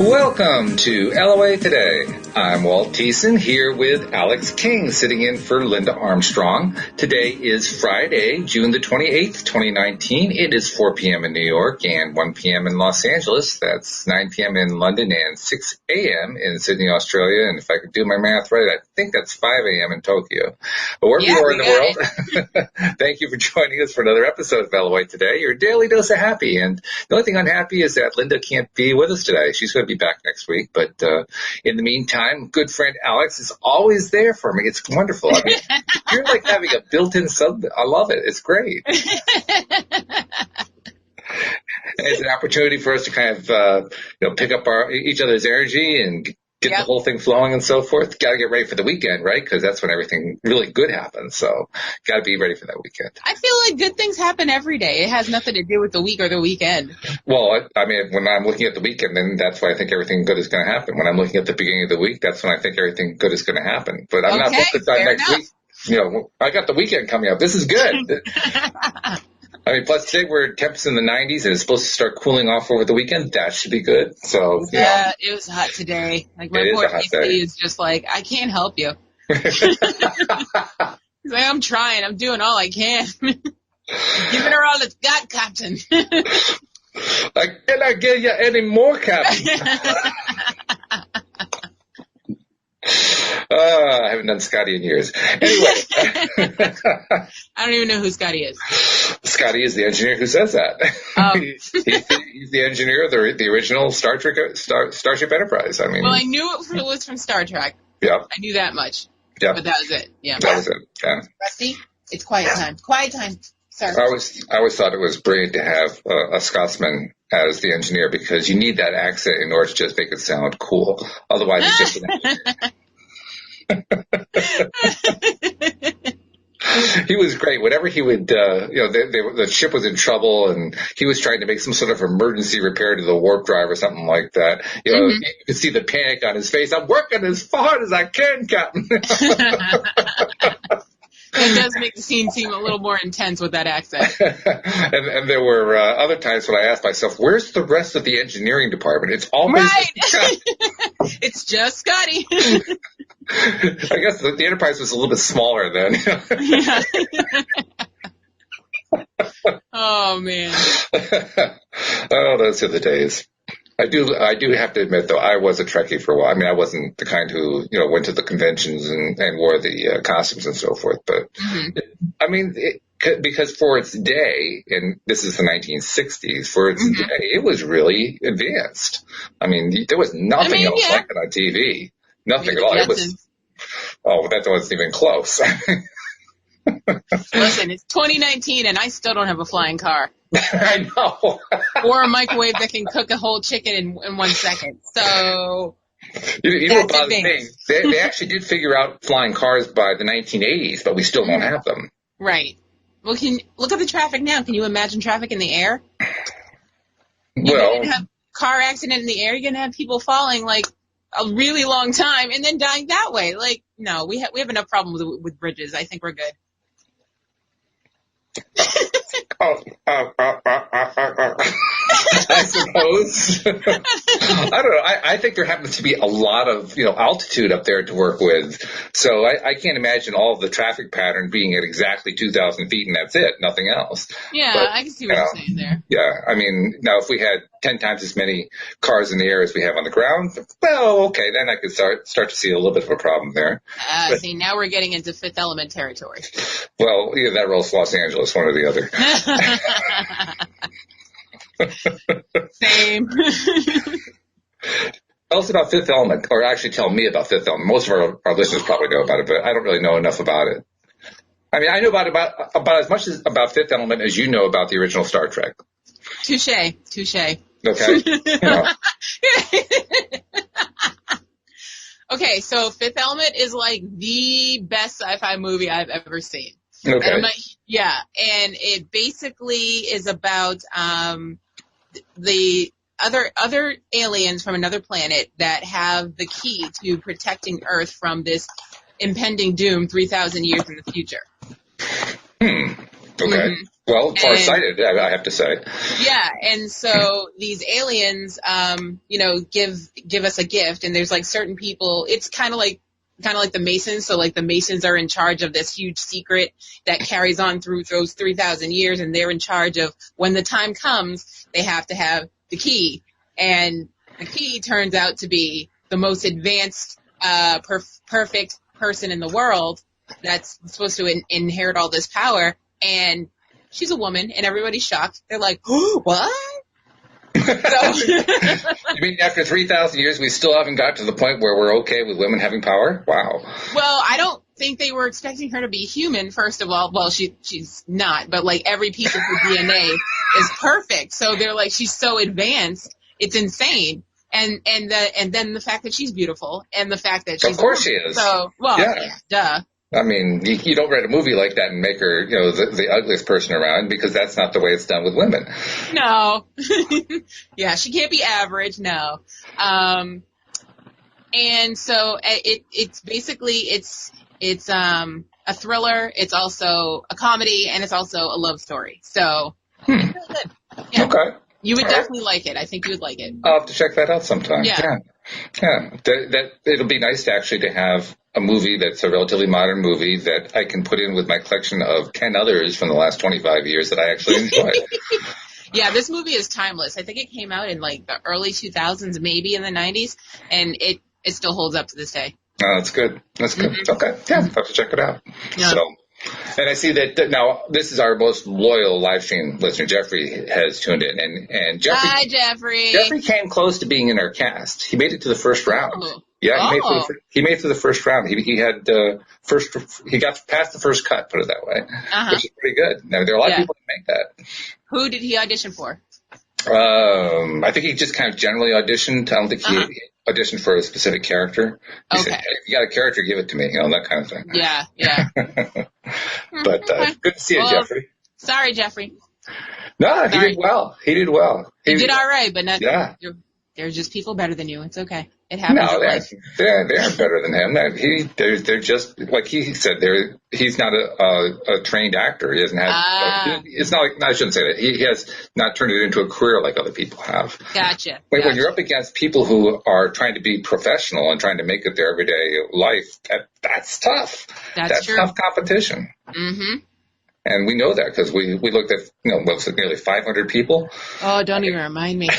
Welcome to LOA Today. I'm Walt Thiessen here with Alyx King sitting in for Linda Armstrong. Today is Friday, June the 28th, 2019. It is 4 p.m. in New York and 1 p.m. in Los Angeles. That's 9 p.m. in London and 6 a.m. in Sydney, Australia. And if I could do my math right, I think that's 5 a.m. in Tokyo. But wherever you are in the world, thank you for joining us for another episode of LOA Today, your daily dose of happy. And the only thing unhappy is that Linda can't be with us today. She's going to be back next week. But in the meantime, good friend Alyx is always there for me. It's wonderful. I mean, you're like having a built-in sub. I love it. It's great. And it's an opportunity for us to kind of pick up each other's energy and get the whole thing flowing and so forth. Got to get ready for the weekend, right? Because that's when everything really good happens. So got to be ready for that weekend. I feel like good things happen every day. It has nothing to do with the week or the weekend. Well, I mean, when I'm looking at the weekend, then that's why I think everything good is going to happen. When I'm looking at the beginning of the week, that's when I think everything good is going to happen. But I'm not focused on next week. I got the weekend coming up. This is good. I mean, plus today we're temps in the 90s and it's supposed to start cooling off over the weekend. That should be good. So yeah, it was hot today. Like my poor AC is just like, I can't help you. He's like, I'm trying. I'm doing all I can. Giving her all it's got, Captain. I cannot give you any more, Captain. I haven't done Scotty in years. Anyway. I don't even know who Scotty is. Scotty is the engineer who says that. Oh. He's the engineer of the original Starship Enterprise. I mean, well, I knew it was from Star Trek. Yeah. I knew that much. Yeah. But that was it. Yeah. That was it. Yeah. Rusty, it's quiet time. Quiet time. Sorry. I always thought it was brilliant to have a Scotsman as the engineer because you need that accent in order to just make it sound cool. Otherwise, it's just He was great. Whenever he would, the ship was in trouble and he was trying to make some sort of emergency repair to the warp drive or something like that. You could see the panic on his face. I'm working as hard as I can, Captain. It does make the scene seem a little more intense with that accent. and there were other times when I asked myself, where's the rest of the engineering department? It's always right. It's just Scotty. I guess the Enterprise was a little bit smaller then. Yeah. Oh, man. Oh, those are the days. I do have to admit, though, I was a Trekkie for a while. I mean, I wasn't the kind who, went to the conventions and wore the costumes and so forth. But, I mean, because for its day, and this is the 1960s, for its day, it was really advanced. I mean, there was nothing else like it on TV. Nothing at all. It was, that wasn't even close. Listen, it's 2019 and I still don't have a flying car. I know. Or a microwave that can cook a whole chicken in 1 second. So, you know what bothers me? They actually did figure out flying cars by the 1980s, but we still don't have them. Right. Well, look at the traffic now. Can you imagine traffic in the air? You're going to have car accident in the air. You're going to have people falling like a really long time and then dying that way. Like, no, we have enough problems with bridges. I think we're good. I suppose. I don't know. I think there happens to be a lot of, altitude up there to work with. So I can't imagine all of the traffic pattern being at exactly 2,000 feet and that's it, nothing else. Yeah, but, I can see what you're saying there. Yeah, I mean, now if we had 10 times as many cars in the air as we have on the ground, well, okay, then I could start to see a little bit of a problem there. See, now we're getting into Fifth Element territory. Well, either that or else Los Angeles, one or the other. Same. Tell us about Fifth Element, or actually tell me about Fifth Element. Most of our listeners probably know about it, but I don't really know enough about it. I mean, I know about as much about Fifth Element as you know about the original Star Trek. Touche. Okay. Okay, so Fifth Element is like the best sci-fi movie I've ever seen. Okay. And it basically is about the other aliens from another planet that have the key to protecting Earth from this impending doom 3,000 years in the future. Okay. Well, farsighted, I have to say. Yeah, and so these aliens, give us a gift, and there's like certain people. It's kind of like the Masons. So like the Masons are in charge of this huge secret that carries on through those 3,000 years, and they're in charge of when the time comes, they have to have the key, and the key turns out to be the most advanced, perfect person in the world that's supposed to inherit all this power, and she's a woman, and everybody's shocked. They're like, oh, what? You mean after 3,000 years, we still haven't got to the point where we're okay with women having power? Wow. Well, I don't think they were expecting her to be human, first of all. Well, she's not, but like every piece of her DNA is perfect. So they're like, she's so advanced, it's insane. And then the fact that she's beautiful, and the fact that she's of course she is. So, well, yeah, duh. I mean, you don't write a movie like that and make her, the ugliest person around, because that's not the way it's done with women. No. Yeah, she can't be average, no. And so it's basically, it's a thriller, it's also a comedy, and it's also a love story. So, it's really good. Yeah. Okay. You would definitely like it. I think you would like it. I'll have to check that out sometime. Yeah. That it'll be nice to actually have a movie that's a relatively modern movie that I can put in with my collection of 10 others from the last 25 years that I actually enjoy. Yeah, this movie is timeless. I think it came out in like the early 2000s, maybe in the 90s, and it still holds up to this day. Oh, that's good. That's good. Mm-hmm. Okay. Yeah, I'll have to check it out. Yeah. So, and I see that now this is our most loyal live stream listener. Jeffrey has tuned in, and Jeffrey. Hi, Jeffrey. Jeffrey came close to being in our cast. He made it to the first round. Oh. Yeah, he made it to the first round. He had he got past the first cut, put it that way, which is pretty good. Now there are a lot of people that make that. Who did he audition for? I think he just kind of generally auditioned. I don't think he auditioned for a specific character. He said, hey, if you got a character, give it to me, that kind of thing. Yeah, yeah. But good to see you, Jeffrey. Sorry, Jeffrey. No, he did well. He did well. He did all right, but not. Yeah. There's just people better than you. It's okay. It happens. No, they aren't better than him. They're just like he said. He's not a trained actor. He doesn't have. It's not like I shouldn't say that. He has not turned it into a career like other people have. Gotcha. When you're up against people who are trying to be professional and trying to make it their everyday life, that's tough. That's true. Tough competition. Mm-hmm. And we know that because we looked at what was it, nearly 500 people. Oh, don't even remind me.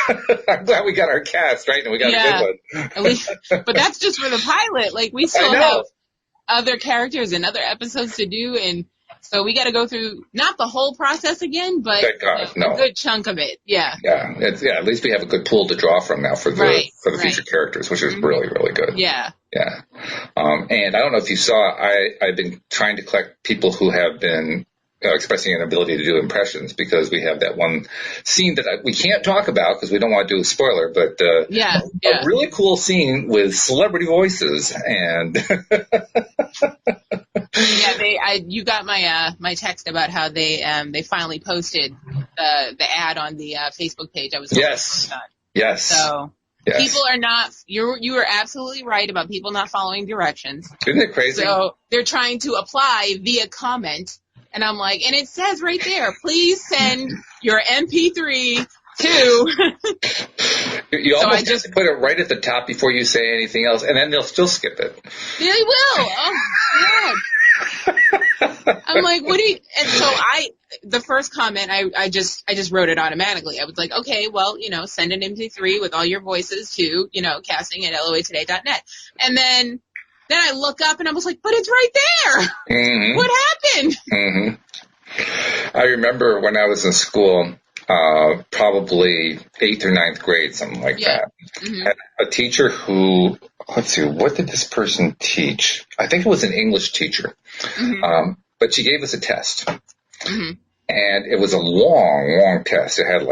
I'm glad we got our cast, right? And we got a good one. At least, but that's just for the pilot. Like, we still have other characters and other episodes to do, and so we got to go through not the whole process again, but a good chunk of it. Yeah. Yeah. At least we have a good pool to draw from now for the future characters, which is really, really good. Yeah. Yeah. And I don't know if you saw, I've been trying to collect people who have been expressing an ability to do impressions, because we have that one scene that we can't talk about because we don't want to do a spoiler, but a really cool scene with celebrity voices. And you got my text about how they finally posted the ad on the Facebook page. I was yes. So people are not. You were absolutely right about people not following directions. Isn't it crazy? So they're trying to apply via comment. And I'm like, and it says right there, please send your MP3 to. You almost have to put it right at the top before you say anything else, and then they'll still skip it. They will. Oh, God. I'm like, what do you? And so the first comment, I just wrote it automatically. I was like, okay, well, send an MP3 with all your voices to, casting at loatoday.net. And then I look up and I was like, but it's right there. Mm-hmm. What happened? Mm-hmm. I remember when I was in school, probably 8th or 9th grade, something like that. Mm-hmm. Had a teacher who, let's see, what did this person teach? I think it was an English teacher. Mm-hmm. But she gave us a test. Mm-hmm. And it was a long, long test. It had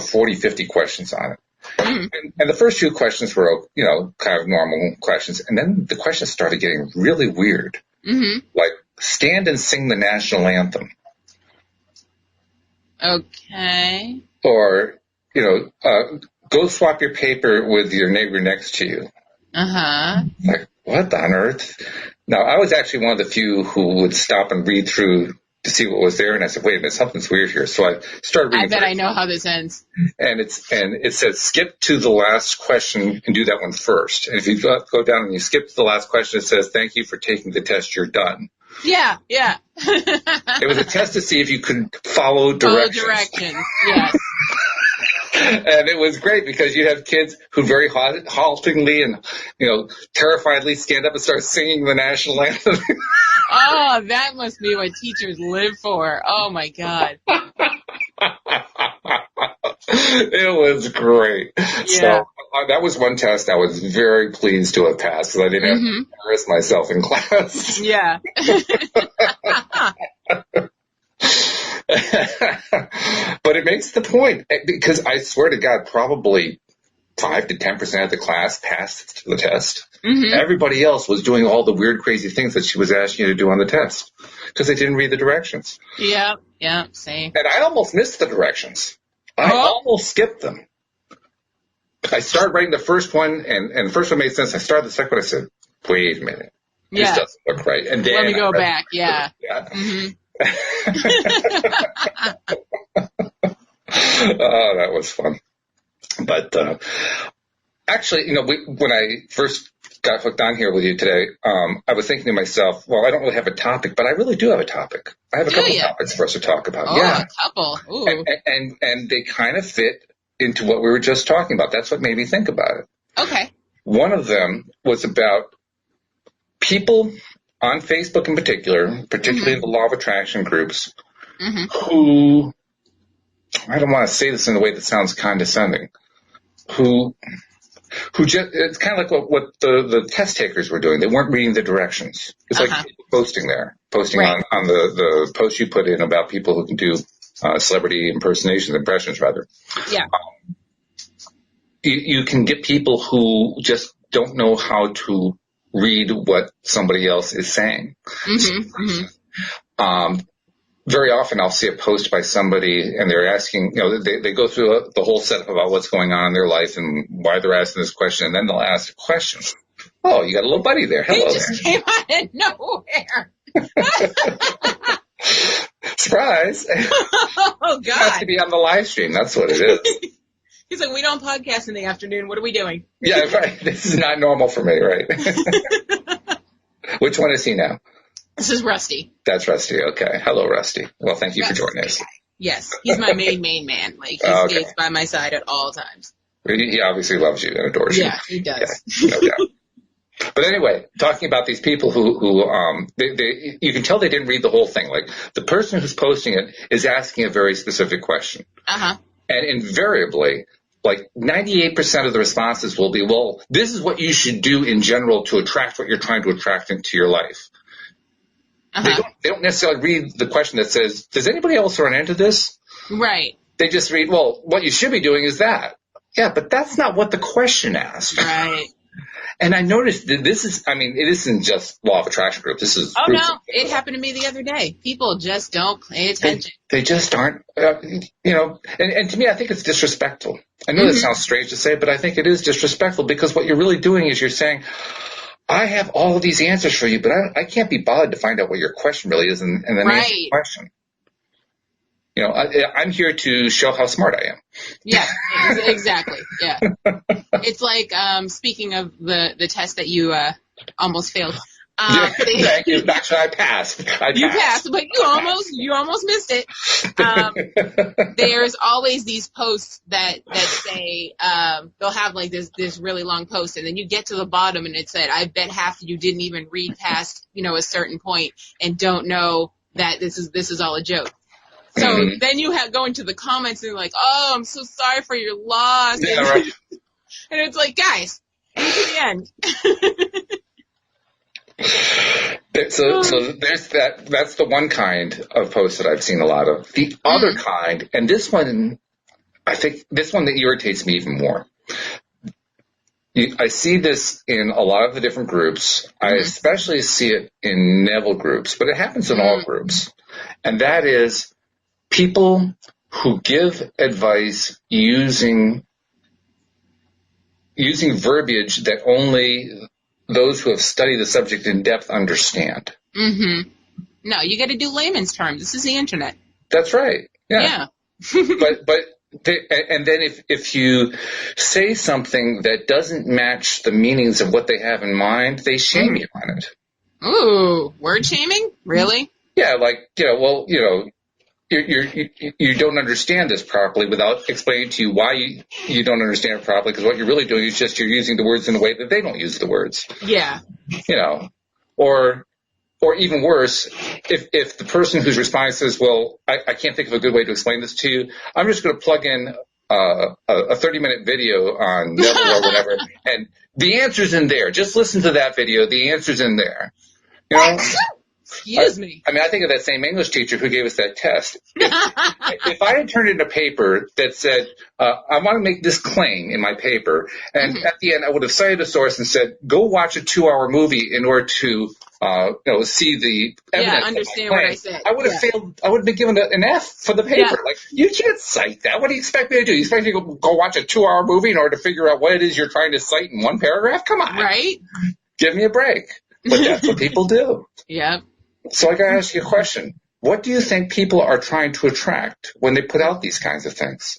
40, 50 questions on it. Mm-hmm. And the first few questions were, kind of normal questions. And then the questions started getting really weird. Mm-hmm. Like, stand and sing the national anthem. Okay. Or, go swap your paper with your neighbor next to you. Uh-huh. Like, what on earth? Now, I was actually one of the few who would stop and read through to see what was there, and I said, wait a minute, something's weird here. So I started reading. I bet I know how this ends. And it says skip to the last question and do that one first. And if you go down and you skip to the last question, it says, thank you for taking the test, you're done. Yeah. It was a test to see if you could follow directions. Yes. And it was great because you have kids who very haltingly and, terrifiedly stand up and start singing the national anthem. Oh, that must be what teachers live for. Oh, my God. It was great. Yeah. So that was one test I was very pleased to have passed because I didn't have to embarrass myself in class. Yeah. But it makes the point because I swear to God, probably 5 to 10% of the class passed the test. Mm-hmm. Everybody else was doing all the weird, crazy things that she was asking you to do on the test because they didn't read the directions. Yeah, same. And I almost missed the directions. I almost skipped them. I started writing the first one, and the first one made sense. I started the second one. I said, wait a minute. This doesn't look right. And then let me go back. Yeah. Mm-hmm. Oh, that was fun. But actually, when I first got hooked on here with you today, I was thinking to myself, well, I don't really have a topic, but I really do have a topic. I have a couple topics for us to talk about. Oh, yeah, a couple. Ooh. And they kind of fit into what we were just talking about. That's what made me think about it. Okay. One of them was about people on Facebook in particularly in the law of attraction groups, who, I don't want to say this in a way that sounds condescending, who just, it's kind of like what the test takers were doing. They weren't reading the directions. It's like people posting right. on the post you put in about people who can do celebrity impressions rather. Yeah. You can get people who just don't know how to read what somebody else is saying. Very often I'll see a post by somebody and they're asking, they go through the whole setup about what's going on in their life and why they're asking this question, and then they'll ask a question. Oh, you got a little buddy there. Hello there. He just came out of nowhere. Surprise. Oh, God. He has to be on the live stream. That's what it is. He's like, we don't podcast in the afternoon. What are we doing? Yeah, right. This is not normal for me, right? Which one is he now? This is Rusty. That's Rusty. Okay. Hello, Rusty. Well, thank you for joining us. Yes. He's my main man. Like, he stays by my side at all times. He obviously loves you and adores you. Yeah, he does. Yeah, no doubt. But anyway, talking about these people who you can tell they didn't read the whole thing. Like, the person who's posting it is asking a very specific question. And invariably, like 98% of the responses will be, well, this is what you should do in general to attract what you're trying to attract into your life. They don't necessarily read the question that says, does anybody else run into this? Right. They just read, well, what you should be doing is that. Yeah, but that's not what the question asked. Right. And I noticed that this is, it isn't just law of attraction group. This is. Oh, no. It happened to me the other day. People just don't pay attention. They just aren't, and to me, I think it's disrespectful. I know that sounds strange to say, but I think it is disrespectful because what you're really doing is you're saying, I have all of these answers for you, but I can't be bothered to find out what your question really is and then answer the question. I'm here to show how smart I am. Yeah, exactly. Yeah. It's like, speaking of the test that you almost failed. Thank you. Actually, I passed. You passed, but you almost missed it. There's always these posts that say, they'll have like this really long post, and then you get to the bottom and it said, I bet half of you didn't even read past, a certain point and don't know that this is all a joke. So then you go into the comments and you're like, oh, I'm so sorry for your loss. Yeah, right. And it's like, guys, get to the end. So there's that. That's the one kind of post that I've seen a lot of. The other kind, and this one, I think this one that irritates me even more. I see this in a lot of the different groups. I especially see it in Neville groups, but it happens in all groups. And that is people who give advice using verbiage that only those who have studied the subject in depth understand. No, you got to do layman's terms. This is the internet. That's right. Yeah. And then if you say something that doesn't match the meanings of what they have in mind, they shame you on it. Ooh, word shaming? Really? Yeah, like, you don't understand this properly without explaining to you why you don't understand it properly, because what you're really doing is just you're using the words in a way that they don't use the words. Yeah. Or even worse, if the person who's responding says, well, I can't think of a good way to explain this to you, I'm just going to plug in a 30-minute video on Neville or whatever, and the answer's in there. Just listen to that video. The answer's in there. Excuse me. I mean, I think of that same English teacher who gave us that test. If I had turned in a paper that said, I want to make this claim in my paper, and at the end I would have cited a source and said, go watch a 2-hour movie in order to see the evidence. Yeah, understand what I said. I would have failed. I would have been given an F for the paper. Yeah. Like, you can't cite that. What do you expect me to do? You expect me to go watch a 2-hour movie in order to figure out what it is you're trying to cite in one paragraph? Come on. Right. Give me a break. But that's what people do. Yeah. So I got to ask you a question. What do you think people are trying to attract when they put out these kinds of things?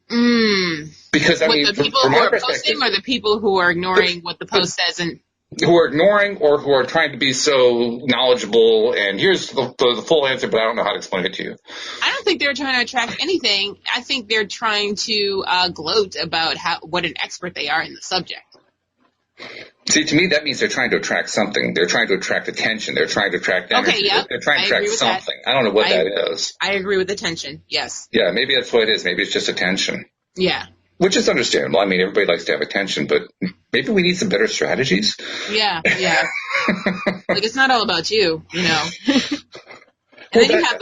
Because, I mean, the people who are posting or the people who are ignoring what the post says and who are ignoring or who are trying to be so knowledgeable, and here's the full answer, but I don't know how to explain it to you. I don't think they're trying to attract anything. I think they're trying to gloat about what an expert they are in the subject. See, to me, that means they're trying to attract something. They're trying to attract attention. They're trying to attract energy. Okay, yeah. They're trying to attract something. I don't know what that is. I agree with attention, yes. Yeah, maybe that's what it is. Maybe it's just attention. Yeah. Which is understandable. I mean, everybody likes to have attention, but maybe we need some better strategies. Yeah. Like, it's not all about you, you know. And then you have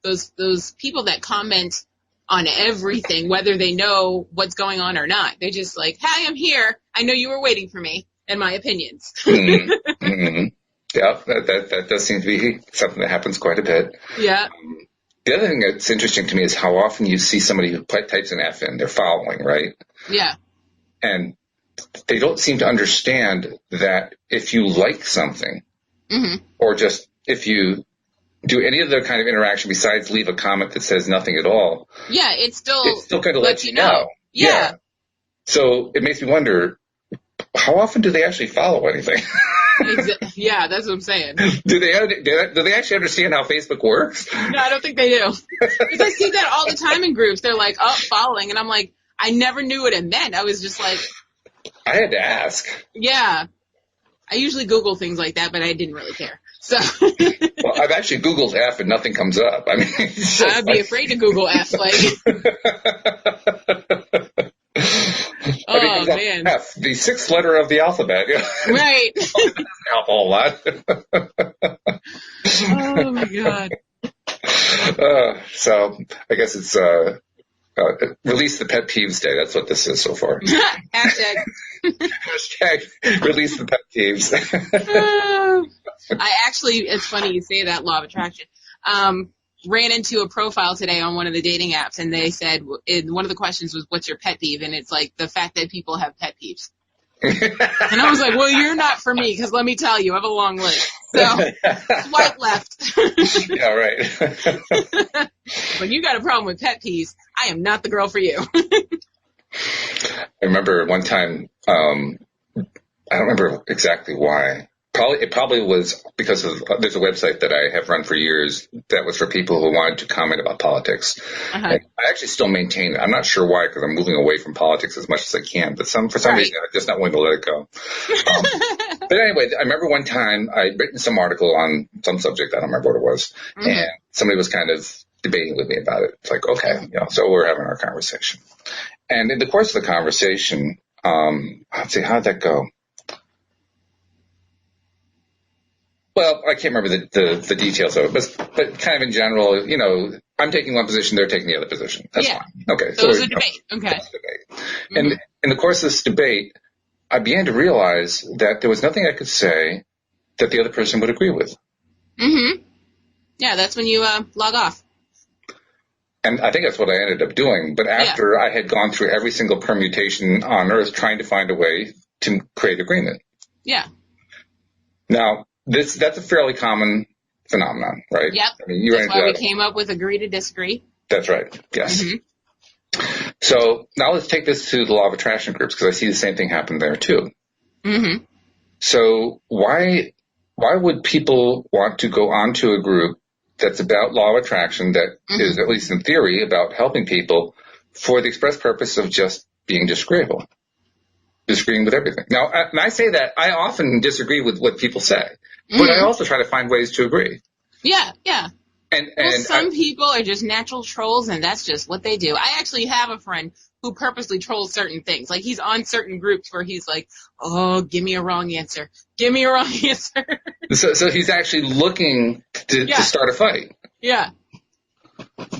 those people that comment on everything, whether they know what's going on or not. They're just like, hi, I'm here. I know you were waiting for me and my opinions. Yeah, that does seem to be something that happens quite a bit. Yeah. The other thing that's interesting to me is how often you see somebody who types an F in, they're following, right? Yeah. And they don't seem to understand that if you like something, or just if you do any other kind of interaction besides leave a comment that says nothing at all, it's still going to let you know. Yeah. So it makes me wonder, how often do they actually follow anything? Yeah, that's what I'm saying. Do they actually understand how Facebook works? No, I don't think they do. Because I see that all the time in groups. They're like, following. And I'm like, I never knew what it meant. I was just like, I had to ask. Yeah. I usually Google things like that, but I didn't really care. So. Well, I've actually Googled F and nothing comes up. I mean, I'd be afraid to Google F. Like. Oh, man. F, the 6th letter of the alphabet. Right. That doesn't help a whole lot. Oh, my God. So I guess it's release the pet peeves day. That's what this is so far. Hashtag release the pet peeves. I actually, it's funny you say that, law of attraction. Ran into a profile today on one of the dating apps, and they said, one of the questions was, what's your pet peeve? And it's like the fact that people have pet peeves. And I was like, well, you're not for me, because let me tell you, I have a long list. So, swipe left. Yeah, right. When you got a problem with pet peeves, I am not the girl for you. I remember one time, I don't remember exactly why. It probably was because there's a website that I have run for years that was for people who wanted to comment about politics. I actually still maintain it. I'm not sure why, because I'm moving away from politics as much as I can, but for some reason I'm just not willing to let it go. But anyway, I remember one time I'd written some article on some subject, I don't remember what it was, and somebody was kind of debating with me about it. It's like, okay, so we're having our conversation. And in the course of the conversation, let's see, how'd that go? Well, I can't remember the details of it, but kind of in general, I'm taking one position, they're taking the other position. That's fine. Okay. So it was a debate. Okay. It was a debate. And in the course of this debate, I began to realize that there was nothing I could say that the other person would agree with. Yeah, that's when you log off. And I think that's what I ended up doing. But after I had gone through every single permutation on Earth trying to find a way to create agreement. Yeah. Now, that's a fairly common phenomenon, right? Yep. I mean, that's why we came up with agree to disagree. That's right. Yes. Mm-hmm. So now let's take this to the law of attraction groups, because I see the same thing happen there too. Mm-hmm. So why would people want to go onto a group that's about law of attraction that is, at least in theory, about helping people for the express purpose of just being disagreeable, disagreeing with everything? Now, and I say that I often disagree with what people say, but I also try to find ways to agree. Yeah, yeah. And some people are just natural trolls, and that's just what they do. I actually have a friend who purposely trolls certain things. Like, he's on certain groups where he's like, oh, give me a wrong answer. Give me a wrong answer. So he's actually looking to start a fight. Yeah.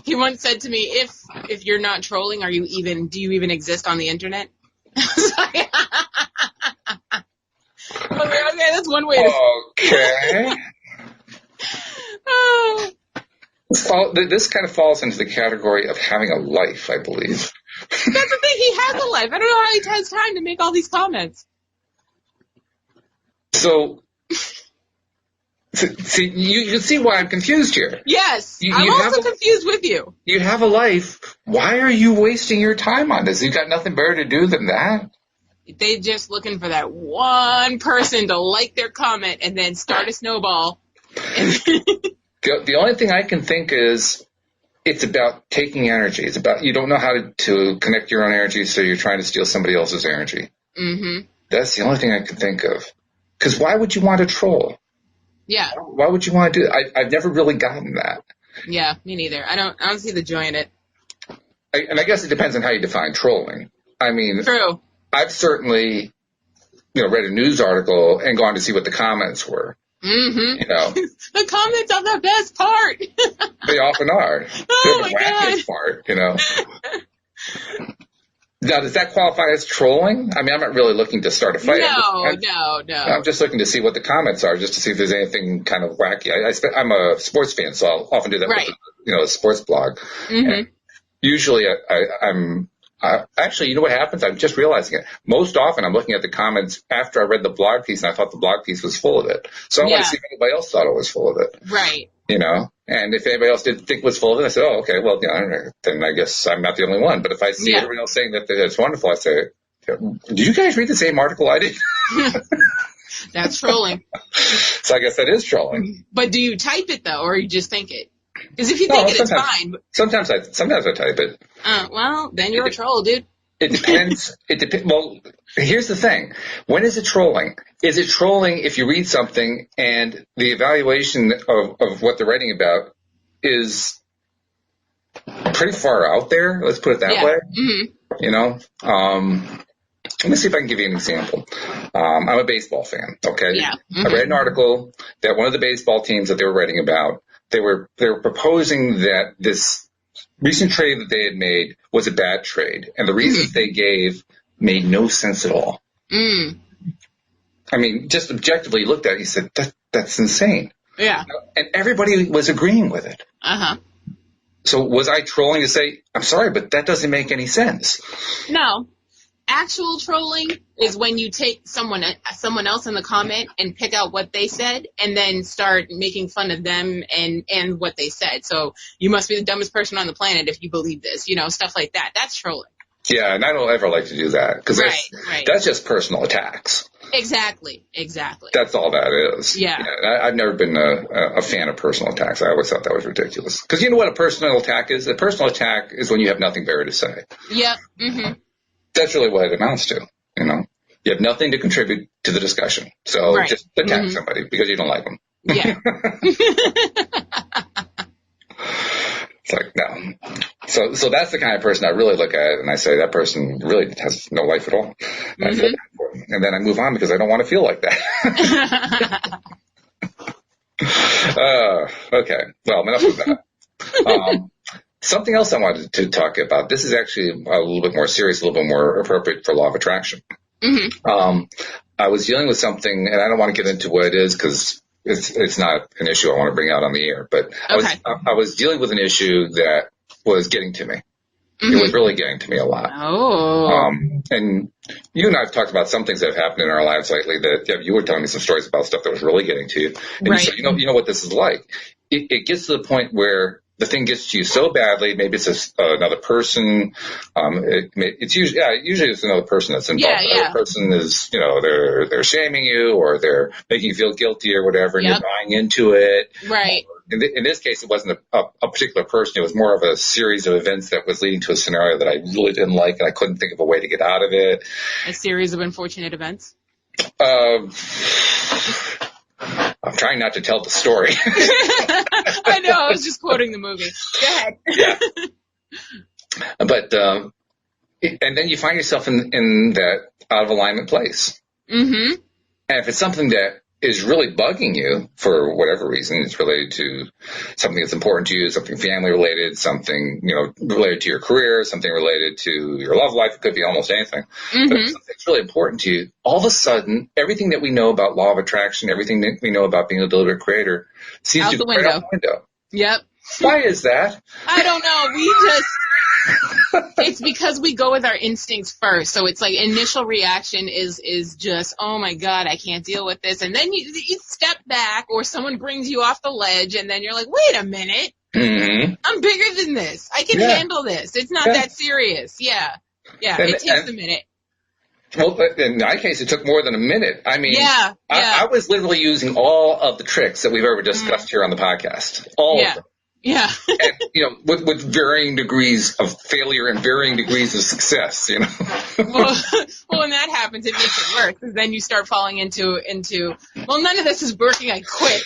He once said to me, if you're not trolling, do you even exist on the internet? Okay, that's one way to Okay. This kind of falls into the category of having a life, I believe. That's the thing. He has a life. I don't know how he has time to make all these comments. So, see, you see why I'm confused here. Yes, I'm also confused with you. You have a life. Why are you wasting your time on this? You've got nothing better to do than that. They're just looking for that one person to like their comment and then start a snowball. The only thing I can think is it's about taking energy. It's about you don't know how to connect your own energy, so you're trying to steal somebody else's energy. Mm-hmm. That's the only thing I can think of. Because why would you want to troll? Yeah. Why would you want to do that? I've never really gotten that. Yeah, me neither. I don't see the joy in it. And I guess it depends on how you define trolling. I mean, true. I've certainly, read a news article and gone to see what the comments were. Mm-hmm. The comments are the best part. They often are. Oh, they're the wackiest part, Now, does that qualify as trolling? I mean, I'm not really looking to start a fight. No. I'm just looking to see what the comments are, just to see if there's anything kind of wacky. I'm a sports fan, so I'll often do that with, a sports blog. Mm-hmm. And usually I'm actually, you know what happens? I'm just realizing it. Most often I'm looking at the comments after I read the blog piece, and I thought the blog piece was full of it. So I want to see if anybody else thought it was full of it. Right. And if anybody else didn't think it was full of it, I said, oh, okay, well, then I guess I'm not the only one. But if I see everyone else saying that it's wonderful, I say, did you guys read the same article I did? That's trolling. So I guess that is trolling. But do you type it, though, or you just think it? Because if you think it's fine. Sometimes I type it. Well, then you're a troll, dude. It depends. Well, here's the thing. When is it trolling? Is it trolling if you read something and the evaluation of what they're writing about is pretty far out there? Let's put it that way. Mm-hmm. Let me see if I can give you an example. I'm a baseball fan, okay? Yeah. Mm-hmm. I read an article that one of the baseball teams that they were writing about, they were proposing that this recent trade that they had made was a bad trade, and the reasons they gave made no sense at all. Mm. I mean, just objectively looked at it, he said, that's insane. Yeah. And everybody was agreeing with it. Uh-huh. So was I trolling to say, I'm sorry, but that doesn't make any sense? No. Actual trolling is when you take someone else in the comment and pick out what they said and then start making fun of them and what they said. So you must be the dumbest person on the planet if you believe this, stuff like that. That's trolling. Yeah, and I don't ever like to do that because that's just personal attacks. Exactly. That's all that is. Yeah. I've never been a fan of personal attacks. I always thought that was ridiculous. Because you know what a personal attack is? A personal attack is when you have nothing better to say. Yep. Mm-hmm. That's really what it amounts to, You have nothing to contribute to the discussion. So just attack somebody because you don't like them. Yeah. It's like, no. So that's the kind of person I really look at and I say that person really has no life at all. And then I move on because I don't want to feel like that. Okay. Well, enough of that. Something else I wanted to talk about. This is actually a little bit more serious, a little bit more appropriate for law of attraction. Mm-hmm. I was dealing with something, and I don't want to get into what it is because it's not an issue I want to bring out on the air. But I was dealing with an issue that was getting to me. Mm-hmm. It was really getting to me a lot. Oh. And you and I have talked about some things that have happened in our lives lately that you were telling me some stories about stuff that was really getting to you. And right. you said, you know what this is like. It gets to the point where the thing gets to you so badly. Maybe it's another person. It's usually it's another person that's involved. Yeah, the other person is, they're shaming you or they're making you feel guilty or whatever, and you're buying into it. Right. In this case, it wasn't a particular person. It was more of a series of events that was leading to a scenario that I really didn't like, and I couldn't think of a way to get out of it. A series of unfortunate events? I'm trying not to tell the story. I know. I was just quoting the movie. Go ahead. Yeah. But, and then you find yourself in that out of alignment place. Mm-hmm. And if it's something that is really bugging you for whatever reason, it's related to something that's important to you, something family related, something, related to your career, something related to your love life. It could be almost anything. Mm-hmm. But if something's really important to you, all of a sudden, everything that we know about law of attraction, everything that we know about being a deliberate creator seems to go right out the window. Yep. Why is that? I don't know. It's because we go with our instincts first. So it's like initial reaction is just, oh my God, I can't deal with this. And then you step back or someone brings you off the ledge and then you're like, wait a minute. Mm-hmm. I'm bigger than this. I can handle this. It's not that serious. Yeah. Yeah. It takes a minute. Well, in my case, it took more than a minute. I mean, I was literally using all of the tricks that we've ever discussed here on the podcast. All of them. Yeah. And, with varying degrees of failure and varying degrees of success, Well, when that happens, it makes it worse, because then you start falling into, well, none of this is working, I quit.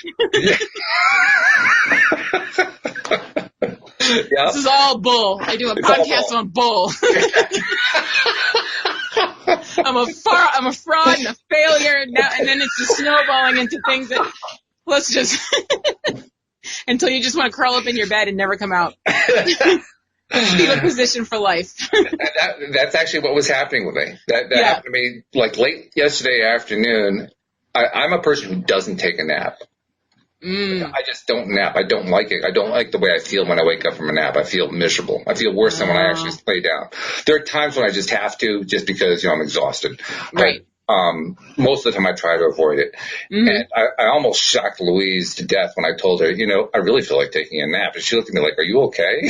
This is all bull. I do a podcast on bull. I'm a fraud and a failure now, and then it's just snowballing into things that, let's just... Until you just want to curl up in your bed and never come out. Fetal position for life. That's actually what was happening with me. That happened to me like late yesterday afternoon. I'm a person who doesn't take a nap. I just don't nap. I don't like it. I don't like the way I feel when I wake up from a nap. I feel miserable. I feel worse than when I actually lay down. There are times when I just have to, just because I'm exhausted. Right. Most of the time I try to avoid it. Mm-hmm. And I almost shocked Louise to death when I told her, I really feel like taking a nap. And she looked at me like, are you okay?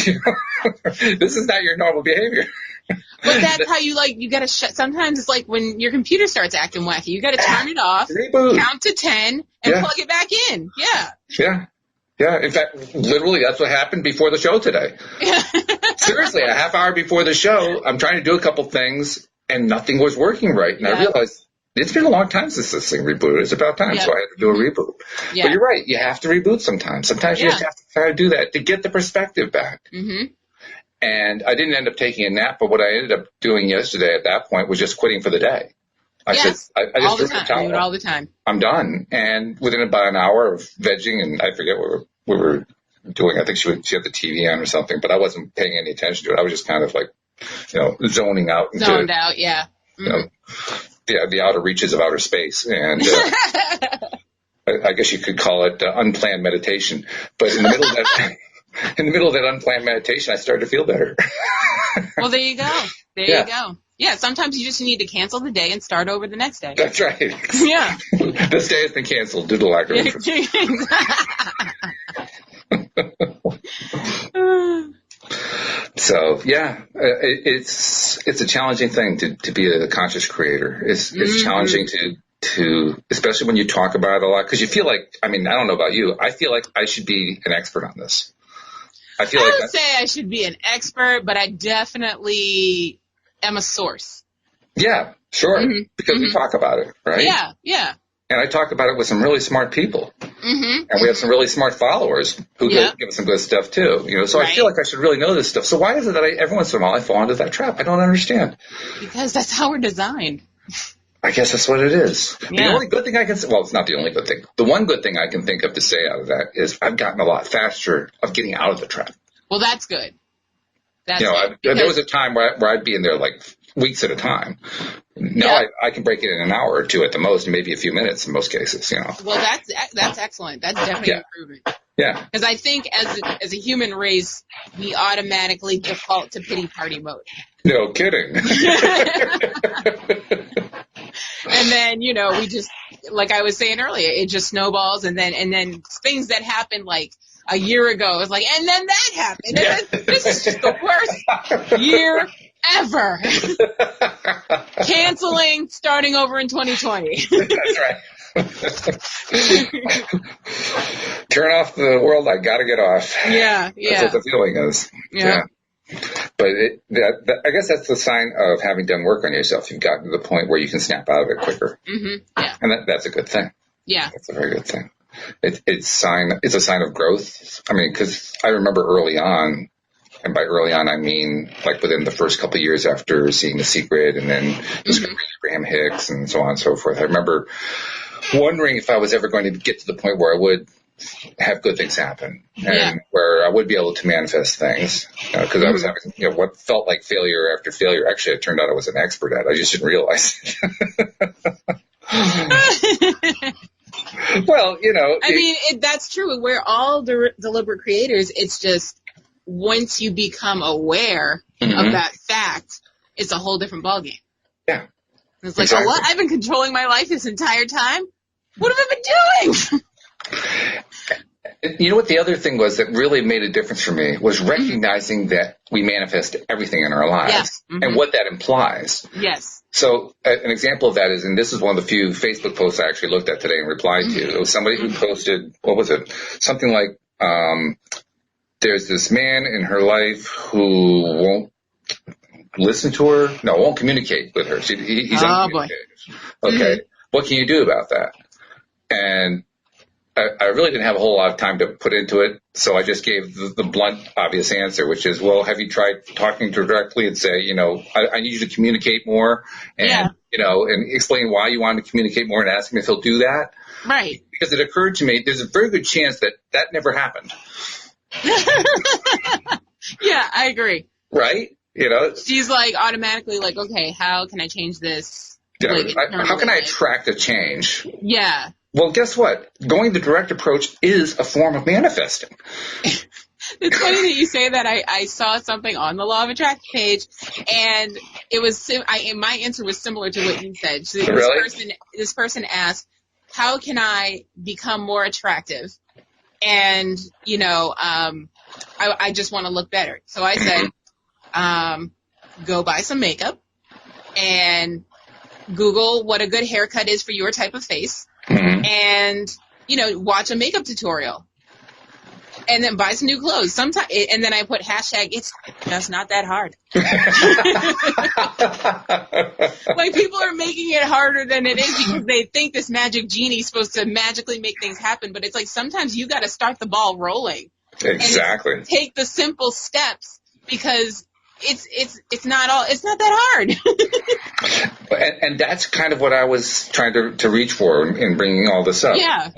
This is not your normal behavior. But that's how you gotta sometimes it's like when your computer starts acting wacky, you gotta turn it off, reboot, count to 10, and plug it back in. Yeah. Yeah. Yeah. In fact, literally that's what happened before the show today. Seriously, a half hour before the show, I'm trying to do a couple things and nothing was working right. And I realized, it's been a long time since this thing rebooted. It's about time, so I had to do a reboot. Yeah. But you're right. You have to reboot sometimes. Sometimes you just have to try to do that to get the perspective back. Mm-hmm. And I didn't end up taking a nap, but what I ended up doing yesterday at that point was just quitting for the day. I just all the time. I do it all the time. I'm done. And within about an hour of vegging, and I forget what we were doing. I think she had the TV on or something, but I wasn't paying any attention to it. I was just kind of like, zoning out. Zoned out, yeah. Mm-hmm. The outer reaches of outer space. And I guess you could call it unplanned meditation. But in the middle of that unplanned meditation, I started to feel better. Well, there you go. There you go. Yeah, sometimes you just need to cancel the day and start over the next day. That's right. Yeah. This day has been canceled due to lack of interest. So it's a challenging thing to be a conscious creator. It's challenging to especially when you talk about it a lot, because you feel like, I don't know about you, I feel like I should be an expert on this. I would say I should be an expert, but I definitely am a source. Yeah, sure, because we talk about it, right? Yeah, yeah. And I talk about it with some really smart people. Mm-hmm. And we have some really smart followers who give us some good stuff too. So I feel like I should really know this stuff. So why is it that every once in a while I fall into that trap? I don't understand. Because that's how we're designed. I guess that's what it is. Yeah. The only good thing I can say, well, it's not the only good thing. The one good thing I can think of to say out of that is I've gotten a lot faster of getting out of the trap. Well, that's good. There was a time where I'd be in there like weeks at a time. Now I can break it in an hour or two at the most, maybe a few minutes in most cases. Well, that's excellent. That's definitely an improvement. Yeah. Because I think as a human race, we automatically default to pity party mode. No kidding. then, we just, like I was saying earlier, it just snowballs, and then things that happened like a year ago, it's like, and then that happened. And then, this is just the worst year ever. Canceling, starting over in 2020. That's right. Turn off the world. I gotta get off. Yeah. That's what the feeling is. Yeah. But I guess that's the sign of having done work on yourself. You've gotten to the point where you can snap out of it quicker. Mm-hmm. Yeah. And that's a good thing. Yeah. That's a very good thing. It's a sign of growth. I mean, because I remember early on, and by early on I mean like within the first couple of years after seeing The Secret and then discovering Abraham Hicks and so on and so forth. I remember wondering if I was ever going to get to the point where I would have good things happen and where I would be able to manifest things, because I was having what felt like failure after failure. Actually, it turned out I was an expert at it. I just didn't realize it. Well, I mean, that's true. We're all deliberate creators. It's just once you become aware of that fact, it's a whole different ballgame. Yeah. It's like, exactly. Oh, what? I've been controlling my life this entire time? What have I been doing? You know what the other thing was that really made a difference for me was recognizing that we manifest everything in our lives and what that implies. Yes. So an example of that is, and this is one of the few Facebook posts I actually looked at today and replied to. It was somebody who posted, what was it? Something like, there's this man in her life who won't listen to her. No, won't communicate with her. He's uncommunicative. Okay. What can you do about that? And I really didn't have a whole lot of time to put into it, so I just gave the blunt, obvious answer, which is, well, have you tried talking to her directly and say, I need you to communicate more and, and explain why you want to communicate more and ask him if he'll do that? Right. Because it occurred to me, there's a very good chance that never happened. Yeah, I agree. Right? She's like automatically like, okay, how can I change this? How can I attract a change? Yeah. Well, guess what? Going the direct approach is a form of manifesting. It's funny that you say that. I saw something on the Law of Attraction page, and it was my answer was similar to what you said. So this person asked, how can I become more attractive? And, I just want to look better. So I said, go buy some makeup and Google what a good haircut is for your type of face. And, watch a makeup tutorial and then buy some new clothes. And then I put hashtag, it's just not that hard. Like people are making it harder than it is because they think this magic genie is supposed to magically make things happen. But it's like, sometimes you got to start the ball rolling. Exactly. And take the simple steps because it's not that hard. And that's kind of what I was trying to reach for in bringing all this up. Yeah.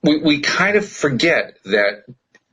We kind of forget that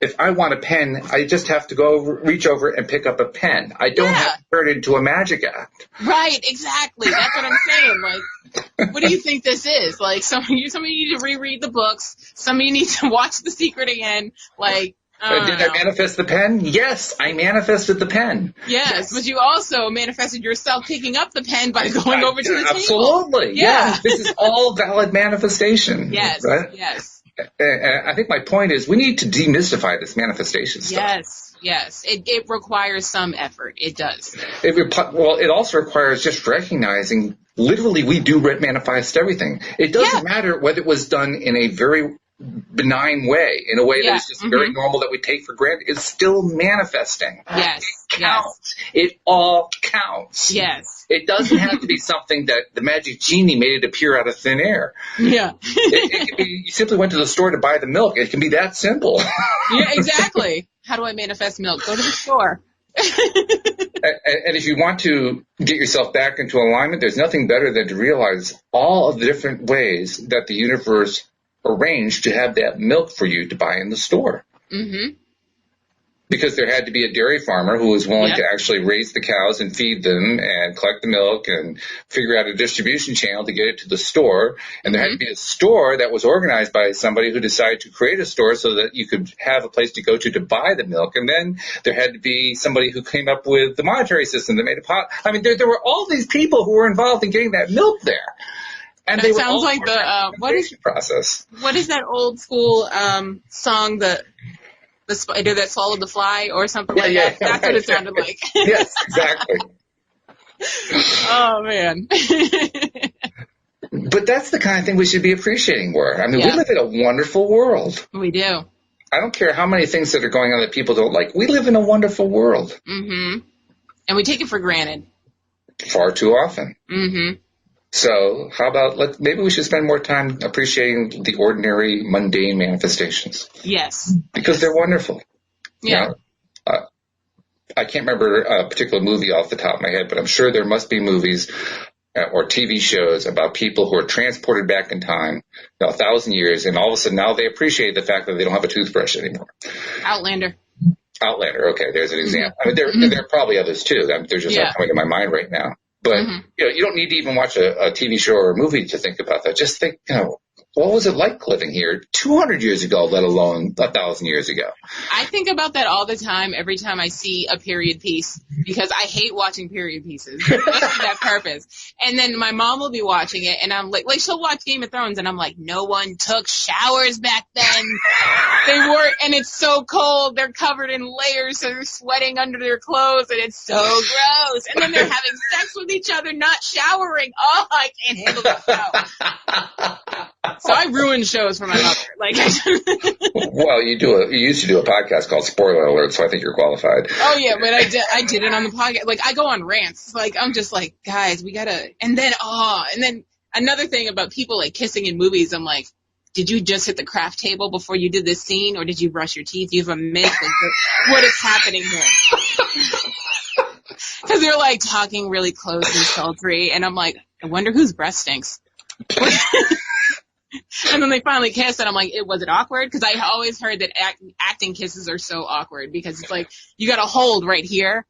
if I want a pen, I just have to reach over and pick up a pen. I don't have to turn it into a magic act. Right, exactly. That's what I'm saying. Like, what do you think this is? Like, some of you need to reread the books. Some of you need to watch The Secret again. Like, did I manifest the pen? Yes, I manifested the pen. Yes, but you also manifested yourself picking up the pen by going over to the table. Absolutely. Yeah. This is all valid manifestation. Yes, right? Yes. And I think my point is we need to demystify this manifestation stuff. Yes. It requires some effort. It does. It also requires just recognizing literally we do manifest everything. It doesn't matter whether it was done in a very benign way, in a way that's just very normal that we take for granted. It's still manifesting. Yes. It counts. It all counts. Yes. It doesn't have to be something that the magic genie made it appear out of thin air. Yeah. It can be, you simply went to the store to buy the milk. It can be that simple. Yeah, exactly. How do I manifest milk? Go to the store. And if you want to get yourself back into alignment, there's nothing better than to realize all of the different ways that the universe arranged to have that milk for you to buy in the store. Mm-hmm. Because there had to be a dairy farmer who was willing to actually raise the cows and feed them and collect the milk and figure out a distribution channel to get it to the store. And there had to be a store that was organized by somebody who decided to create a store so that you could have a place to go to buy the milk. And then there had to be somebody who came up with the monetary system that made it possible. I mean, there were all these people who were involved in getting that milk there. And that sounds like the process. What is that old school song, the spider that swallowed the fly or something like that? That's what it sounded like. Yes, exactly. Oh man. But that's the kind of thing we should be appreciating more. I mean, we live in a wonderful world. We do. I don't care how many things that are going on that people don't like. We live in a wonderful world. Mm-hmm. And we take it for granted. Far too often. Mm-hmm. So how about maybe we should spend more time appreciating the ordinary, mundane manifestations. Yes. Because they're wonderful. Yeah. You know, I can't remember a particular movie off the top of my head, but I'm sure there must be movies or TV shows about people who are transported back in time, 1,000 years, and all of a sudden now they appreciate the fact that they don't have a toothbrush anymore. Outlander. Okay, there's an example. I mean, there are probably others too. They're just not coming to my mind right now. But you don't need to even watch a TV show or a movie to think about that. Just think, what was it like living here 200 years ago, let alone 1,000 years ago? I think about that all the time, every time I see a period piece, because I hate watching period pieces just for that purpose. And then my mom will be watching it, and I'm like she'll watch Game of Thrones, and I'm like, no one took showers back then. And it's so cold. They're covered in layers, so they're sweating under their clothes, and it's so gross. And then they're having sex with each other, not showering. Oh, I can't handle that show. So I ruined shows for my mother. Well, you used to do a podcast called Spoiler Alert, so I think you're qualified. Oh yeah, but I did it on the podcast. I go on rants. I'm just like, guys, we gotta. And then another thing about people kissing in movies, I'm like, did you just hit the craft table before you did this scene, or did you brush your teeth? You have a mint. What is happening here? Because they're talking really close and sultry, and I'm like, I wonder whose breath stinks. And then they finally kiss, and I'm like, was it awkward? Because I always heard that acting kisses are so awkward, because it's you got to hold right here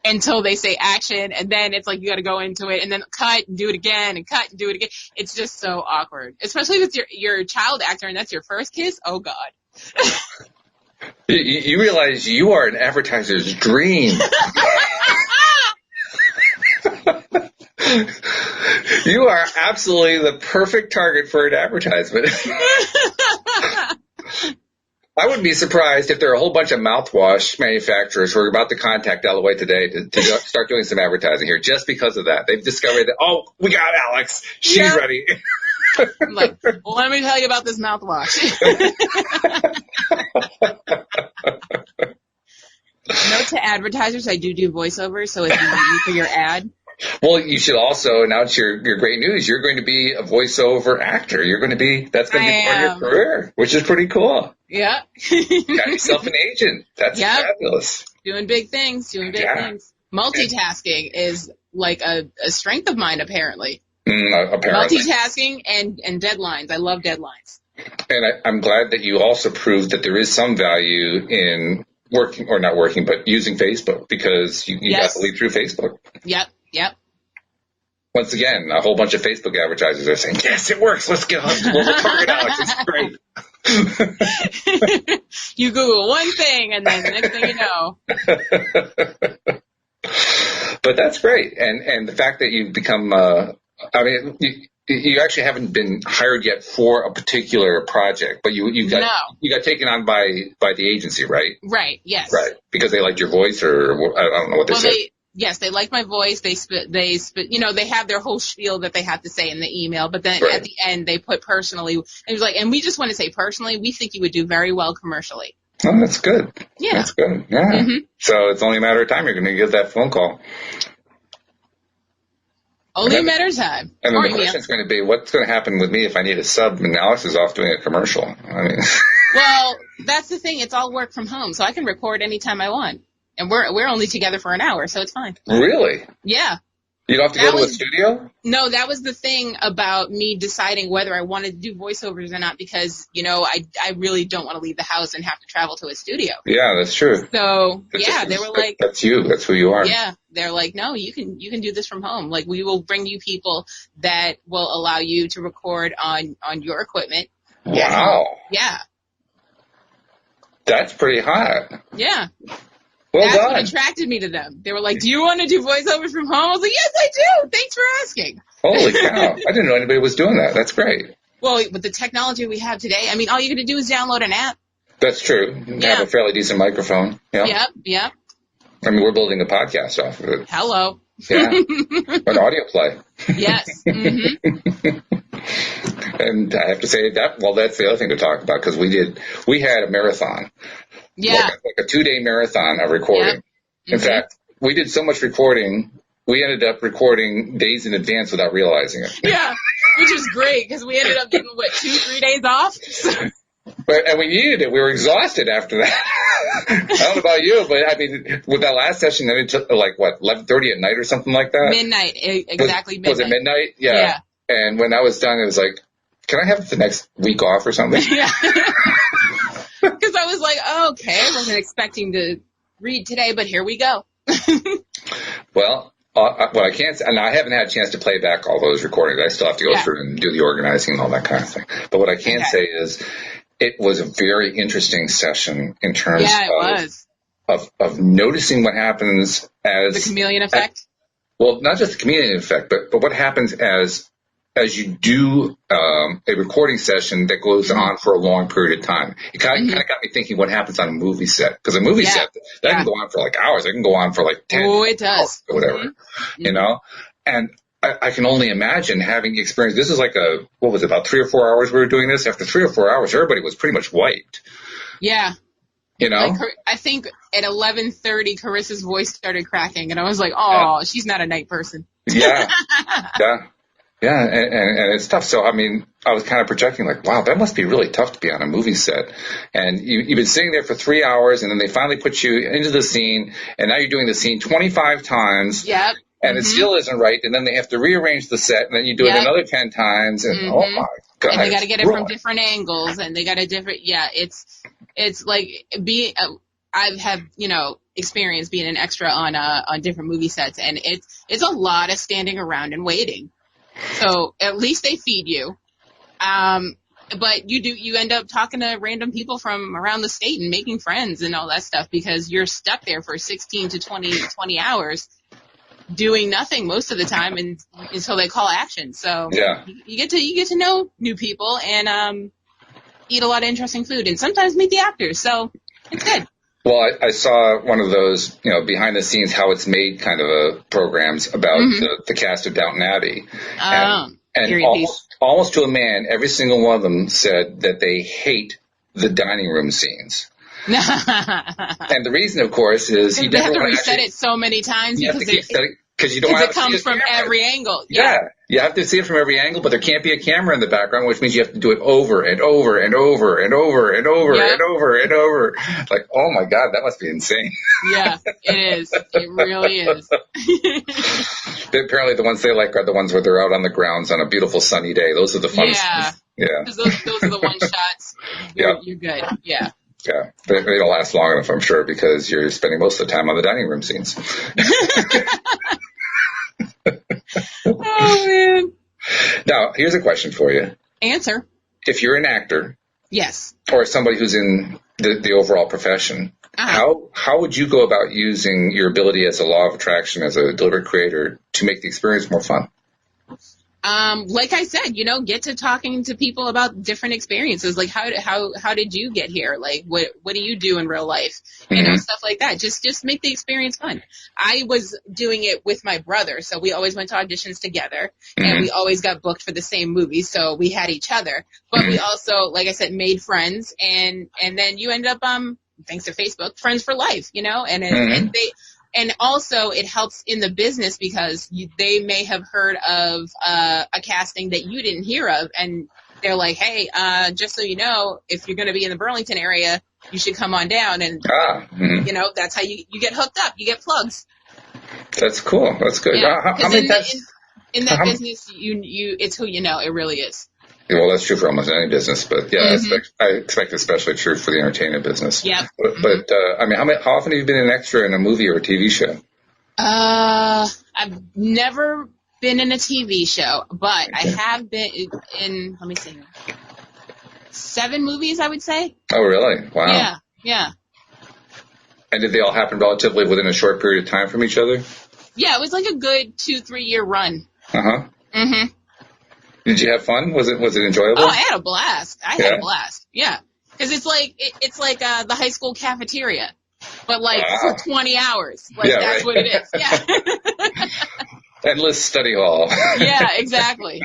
until they say action, and then it's you got to go into it, and then cut and do it again, and cut and do it again. It's just so awkward, especially if it's your child actor and that's your first kiss. Oh God. You realize you are an advertiser's dream. You are absolutely the perfect target for an advertisement. I wouldn't be surprised if there are a whole bunch of mouthwash manufacturers who are about to contact LOA today to start doing some advertising here just because of that. They've discovered that, we got Alyx. She's ready. I'm like, well, let me tell you about this mouthwash. Note to advertisers, I do voiceovers, so if you need me for your ad. Well, you should also announce your great news. You're going to be a voiceover actor. That's going to be part of your career, which is pretty cool. Yeah. You got yourself an agent. That's fabulous. Doing big things. Multitasking is a strength of mine, apparently. Apparently. Multitasking and deadlines. I love deadlines. And I'm glad that you also proved that there is some value in working, or not working, but using Facebook, because you got to lead through Facebook. Yep. Once again, a whole bunch of Facebook advertisers are saying, yes, it works. Let's get on. We'll target Alyx. It's great. You Google one thing, and then the next thing you know. But that's great. And the fact that you've become, you actually haven't been hired yet for a particular project, but you got taken on by the agency, right? Right, yes. Right, because they liked your voice, or I don't know what they said. Yes, they like my voice. They have their whole spiel that they have to say in the email, but then at the end they put personally, and it was and we just want to say personally, we think you would do very well commercially. Oh, that's good. Yeah. That's good. Yeah. Mm-hmm. So it's only a matter of time you're going to get that phone call. Only a matter of time. And then the question is going to be, what's going to happen with me if I need a sub and Alyx is off doing a commercial? Well, that's the thing. It's all work from home, so I can record anytime I want. And we're only together for an hour, so it's fine. Really? Yeah. You don't have to go to a studio? No, that was the thing about me deciding whether I wanted to do voiceovers or not, because, I really don't want to leave the house and have to travel to a studio. Yeah, that's true. So, they were like... That's you. That's who you are. Yeah. They're like, no, you can do this from home. We will bring you people that will allow you to record on your equipment. Wow. Yeah. That's pretty hot. Yeah. Well That's done. what attracted me to them. They were like, do you want to do voiceovers from home? I was like, yes, I do. Thanks for asking. Holy cow. I didn't know anybody was doing that. That's great. Well, with the technology we have today, I mean, all you're going to do is download an app. That's true. You have a fairly decent microphone. Yep. I mean, we're building a podcast off of it. Hello. Yeah. An audio play. Yes. Mm-hmm. And I have to say that's the other thing to talk about, because we had a marathon. Yeah. Like a 2-day marathon of recording. Yep. In fact, we did so much recording, we ended up recording days in advance without realizing it. Yeah, which was great, because we ended up getting, 2-3 days off? And we needed it. We were exhausted after that. I don't know about you, but I mean, with that last session, then it took 11:30 at night or something like that? Midnight, exactly midnight. Was it midnight? Yeah. And when that was done, it was like, can I have the next week off or something? Yeah. Because I was like, oh, okay, I wasn't expecting to read today, but here we go. Well, what I can't, and I haven't had a chance to play back all those recordings. I still have to go through and do the organizing and all that kind of thing. But what I can say is, it was a very interesting session in terms of noticing what happens as the chameleon effect. Well, not just the chameleon effect, but what happens as you do a recording session that goes on for a long period of time. It kind of got me thinking what happens on a movie set, because a movie set that can go on for hours. It can go on for 10 hours or whatever, you know. And I can only imagine having experience. This is about 3 or 4 hours we were doing this. After 3 or 4 hours, everybody was pretty much wiped. Yeah. You know? I think at 11:30, Carissa's voice started cracking, and I was like, oh, she's not a night person. Yeah. Yeah, and it's tough. So, I mean, I was kind of projecting wow, that must be really tough to be on a movie set. And you've been sitting there for 3 hours, and then they finally put you into the scene, and now you're doing the scene 25 times. Yep. And it still isn't right, and then they have to rearrange the set, and then you do it another 10 times, and oh my God. And they got to get it from different angles, and they got a different, it's like I've had, experience being an extra on different movie sets, and it's a lot of standing around and waiting. So at least they feed you. But you end up talking to random people from around the state and making friends and all that stuff, because you're stuck there for 16 to 20 hours. Doing nothing most of the time until they call action. So you get to know new people and eat a lot of interesting food, and sometimes meet the actors. So it's good. Well, I saw one of those, behind the scenes, how it's made kind of programs about the cast of Downton Abbey. And almost to a man, every single one of them said that they hate the dining room scenes. And the reason, of course, is they have to reset it so many times because it comes from every angle. Yeah, you have to see it from every angle, but there can't be a camera in the background, which means you have to do it over and over and over and over and over and over and over. Oh my God, that must be insane. Yeah, it is. It really is. Apparently, the ones they like are the ones where they're out on the grounds on a beautiful sunny day. Those are the fun ones. Yeah. Those are the one shots. You're good. Yeah. Yeah, they don't last long enough, I'm sure, because you're spending most of the time on the dining room scenes. Oh, man. Now, here's a question for you. Answer. If you're an actor. Yes. Or somebody who's in the overall profession, how would you go about using your ability as a law of attraction, as a deliberate creator, to make the experience more fun? Like I said, get to talking to people about different experiences. Like how did you get here? Like what do you do in real life? Stuff like that. Just make the experience fun. I was doing it with my brother, so we always went to auditions together, and we always got booked for the same movie, so we had each other. But we also, like I said, made friends, and then you end up thanks to Facebook, friends for life, and also it helps in the business, because they may have heard of a casting that you didn't hear of, and they're like, hey, just so you know, if you're going to be in the Burlington area, you should come on down. And, that's how you get hooked up. You get plugs. That's cool. That's good. Yeah. In that business, it's who you know. It really is. Well, that's true for almost any business, but I expect especially true for the entertainment business. Yeah. But how often have you been an extra in a movie or a TV show? I've never been in a TV show, but I have been in, let me see, 7 movies, I would say. Oh, really? Wow. Yeah. And did they all happen relatively within a short period of time from each other? Yeah, it was like a good 2-3 year run. Uh-huh. Mm-hmm. Did you have fun? Was it enjoyable? Oh, I had a blast. Had a blast. Yeah. Because it's like the high school cafeteria, but like for 20 hours. Like that's what it is. Yeah. Endless study hall. Yeah, exactly.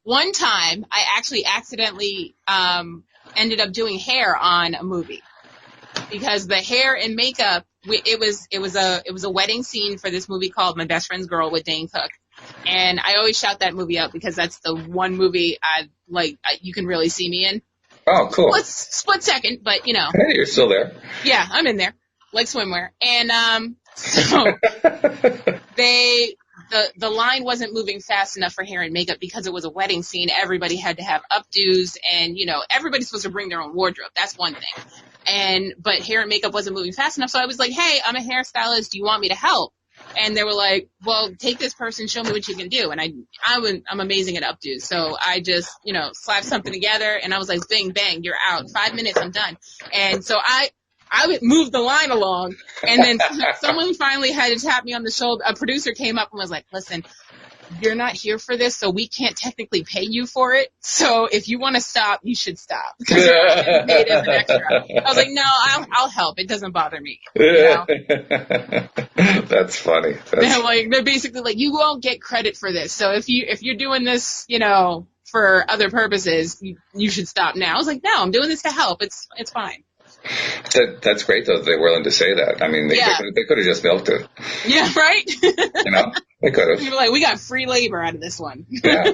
One time, I actually accidentally ended up doing hair on a movie because the hair and makeup. It was a wedding scene for this movie called My Best Friend's Girl with Dane Cook, and I always shout that movie out because that's the one movie you can really see me in. Oh, cool. Split second, but you know. Hey, you're still there. Yeah, I'm in there, like swimwear, and so the line wasn't moving fast enough for hair and makeup because it was a wedding scene. Everybody had to have updos, and you know everybody's supposed to bring their own wardrobe. That's one thing. But hair and makeup wasn't moving fast enough, so I was like, "Hey, I'm a hairstylist. Do you want me to help?" And they were like, "Well, take this person, show me what you can do." And I'm amazing at updos, so I just slapped something together, and I was like, "Bing bang, you're out. 5 minutes, I'm done." And so I would move the line along, and then someone finally had to tap me on the shoulder. A producer came up and was like, "Listen, you're not here for this, so we can't technically pay you for it. So if you want to stop, you should stop because you're getting paid as an extra." I was like, "No, I'll help. It doesn't bother me." That's funny. They're basically like, "You won't get credit for this. So if you're doing this, for other purposes, you should stop now." I was like, "No, I'm doing this to help. It's fine." That's great, though, that they're willing to say that. I mean, they could have just milked it. Yeah, right? They could have. People were like, "We got free labor out of this one." Yeah.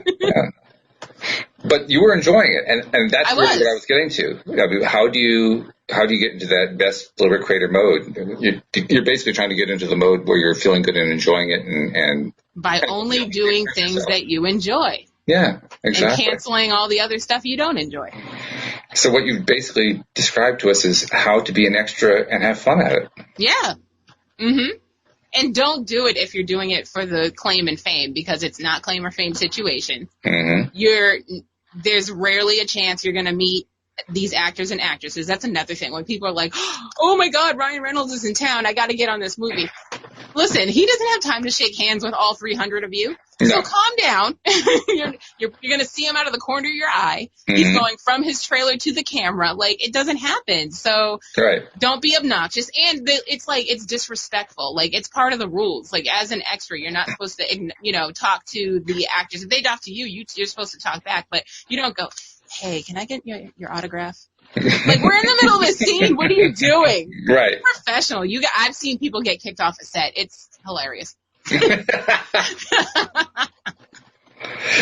But you were enjoying it, and that's really what I was getting to. How do you get into that best deliberate creator mode? You're basically trying to get into the mode where you're feeling good and enjoying it, and by only doing things that you enjoy. Yeah, exactly. And canceling all the other stuff you don't enjoy. So what you've basically described to us is how to be an extra and have fun at it. Yeah. Mm-hmm. And don't do it if you're doing it for the claim and fame, because it's not claim or fame situation. Mm-hmm. There's rarely a chance you're going to meet these actors and actresses. That's another thing. When people are like, "Oh my God, Ryan Reynolds is in town. I got to get on this movie." Listen, he doesn't have time to shake hands with all 300 of you. No. So calm down. You're going to see him out of the corner of your eye. Mm-hmm. He's going from his trailer to the camera. Like, it doesn't happen. So Don't be obnoxious. And it's disrespectful. Like, it's part of the rules. Like, as an extra, you're not supposed to, talk to the actors. If they talk to you, you're supposed to talk back. But you don't go, "Hey, can I get your autograph?" Like, we're in the middle of a scene. What are you doing? Right. Be professional. I've seen people get kicked off a set. It's hilarious.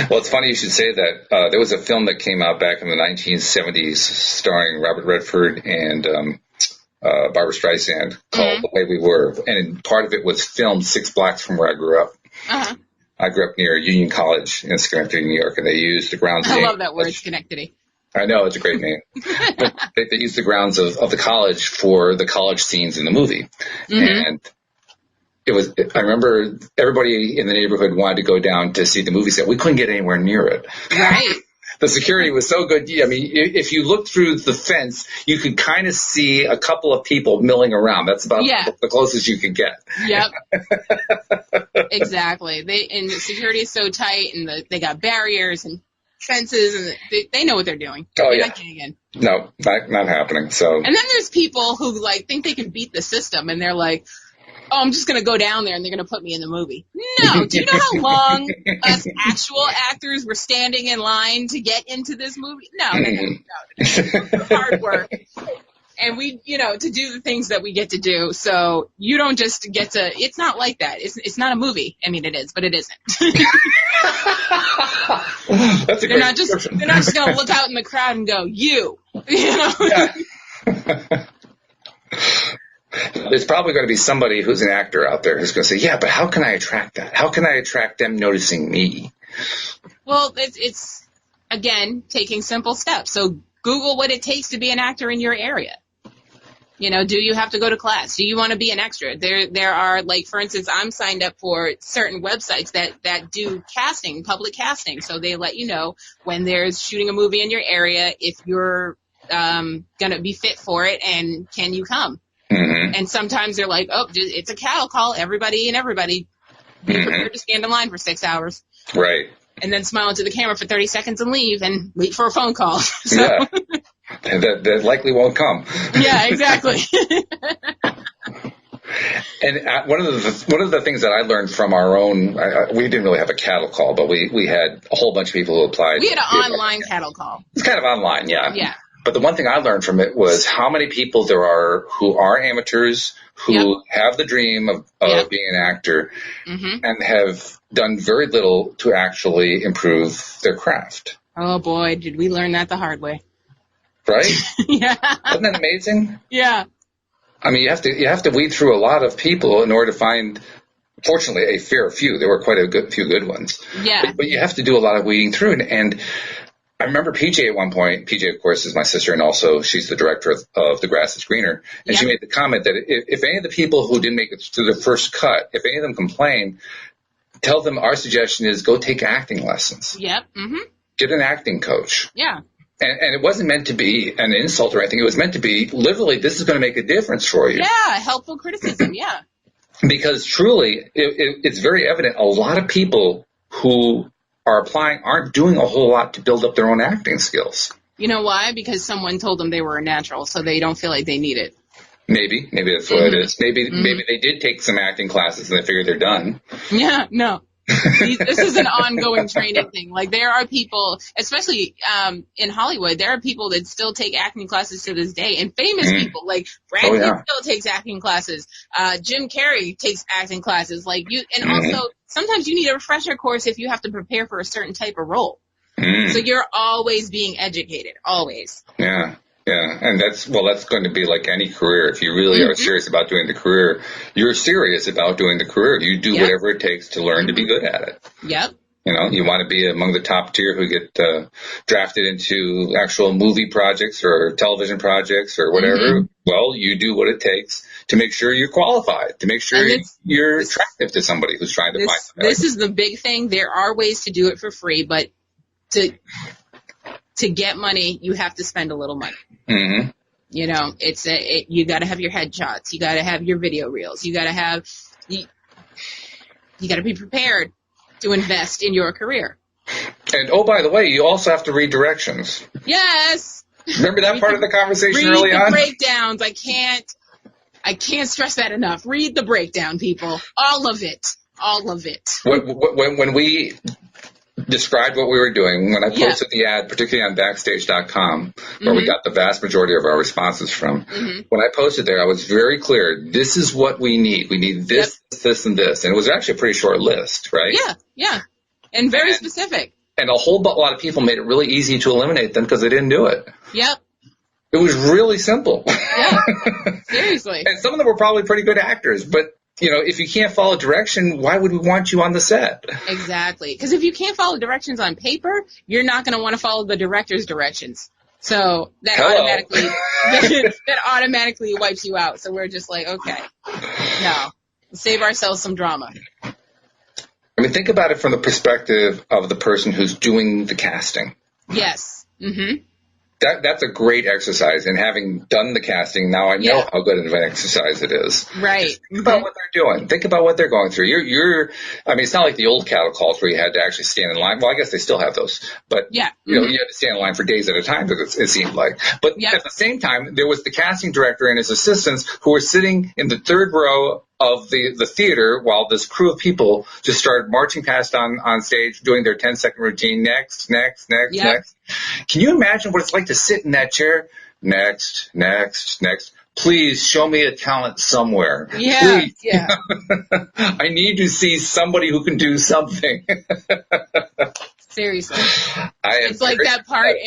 Well, it's funny you should say that. There was a film that came out back in the 1970s starring Robert Redford and Barbara Streisand called The Way We Were. And part of it was filmed 6 blocks from where I grew up. Uh-huh. I grew up near Union College in Schenectady, New York, and they used the grounds. I love that word, Schenectady. I know, it's a great name. But they used the grounds of the college for the college scenes in the movie. Mm-hmm. And I remember everybody in the neighborhood wanted to go down to see the movie set. We couldn't get anywhere near it. Right. The security was so good. I mean, if you looked through the fence, you could kind of see a couple of people milling around. That's about the closest you could get. Yep. Exactly. And the security is so tight, and they got barriers and fences, and they know what they're doing. Oh, yeah. No, not happening. So. And then there's people who think they can beat the system, and they're like, "Oh, I'm just going to go down there and they're going to put me in the movie." No. Do you know how long us actual actors were standing in line to get into this movie? No. Hard work. And we, to do the things that we get to do. So you don't just get to, it's not like that. It's not a movie. I mean, it is, but it isn't. That's a they're not just going to look out in the crowd and go, "You." Yeah. There's probably going to be somebody who's an actor out there who's going to say, "Yeah, but how can I attract that? How can I attract them noticing me?" Well, it's again, taking simple steps. So Google what it takes to be an actor in your area. Do you have to go to class? Do you want to be an extra? There are, for instance, I'm signed up for certain websites that do casting, public casting. So they let you know when there's shooting a movie in your area, if you're going to be fit for it, and can you come? Mm-hmm. And sometimes they're like, "Oh, it's a cattle call. Everybody be prepared to stand in line for 6 hours." Right. and then smile into the camera for 30 seconds and leave and wait for a phone call. So. Yeah. That likely won't come. Yeah, exactly. And one of the things that I learned from our own, we didn't really have a cattle call, but we had a whole bunch of people who applied. We had an online cattle call. It's kind of online, yeah. Yeah. But the one thing I learned from it was how many people there are who are amateurs, who have the dream of being an actor, and have done very little to actually improve their craft. Oh, boy, did we learn that the hard way. Right? Yeah. Isn't that amazing? Yeah. I mean, you have to weed through a lot of people in order to find, fortunately, a fair few. There were quite a few good ones. Yeah. But you have to do a lot of weeding through. And I remember PJ at one point. PJ, of course, is my sister, and also she's the director of The Grass is Greener. And she made the comment that if any of the people who didn't make it through the first cut, if any of them complain, tell them our suggestion is go take acting lessons. Yep. Mm-hmm. Get an acting coach. Yeah. And it wasn't meant to be an insult or anything. It was meant to be literally, this is going to make a difference for you. Yeah, helpful criticism, yeah. Because truly, it's very evident a lot of people who are applying aren't doing a whole lot to build up their own acting skills. You know why? Because someone told them they were a natural, so they don't feel like they need it. Maybe that's what it is. Maybe they did take some acting classes and they figured they're done. Yeah, no. This is an ongoing training thing. Like, there are people, especially in Hollywood, there are people that still take acting classes to this day, and famous people. Like, Brad Pitt still takes acting classes. Jim Carrey takes acting classes. Also, sometimes you need a refresher course if you have to prepare for a certain type of role. So you're always being educated, always. Yeah. Yeah, and that's going to be like any career. If you really are serious about doing the career, you're serious about doing the career. You do whatever it takes to learn to be good at it. Yep. You know, you want to be among the top tier who get drafted into actual movie projects or television projects or whatever. Well, you do what it takes to make sure you're qualified, to make sure you're attractive to somebody who's trying to find something. This is the big thing. There are ways to do it for free, but to get money, you have to spend a little money. Mm-hmm. You know, you got to have your headshots. You got to have your video reels. You got to be prepared to invest in your career. And, oh, by the way, you also have to read directions. Yes. Remember that part of the conversation early on? Read the breakdowns. I can't stress that enough. Read the breakdown, people. All of it. All of it. When we described what we were doing, when I posted the ad, particularly on Backstage.com, where we got the vast majority of our responses from, when I posted there, I was very clear, this is what we need. We need this, this, and this. And it was actually a pretty short list, right? Yeah. And very specific. And a whole lot of people made it really easy to eliminate them because they didn't do it. Yep. It was really simple. Yeah. Seriously. And some of them were probably pretty good actors, but you know, if you can't follow direction, why would we want you on the set? Exactly. Because if you can't follow directions on paper, you're not going to want to follow the director's directions. So that automatically wipes you out. So we're just like, okay, no, save ourselves some drama. I mean, think about it from the perspective of the person who's doing the casting. Yes. Mm-hmm. That's a great exercise, and having done the casting, now I know how good of an exercise it is. Right. Just think about what they're doing. Think about what they're going through. I mean, it's not like the old cattle calls where you had to actually stand in line. Well, I guess they still have those, but you know, you had to stand in line for days at a time. It seemed like. But at the same time, there was the casting director and his assistants who were sitting in the third row of the theater while this crew of people just started marching past on stage, doing their 10-second routine. Next. Can you imagine what it's like to sit in that chair? Next. Please show me a talent somewhere. Yeah. Please. Yeah. I need to see somebody who can do something. Seriously. It's like that part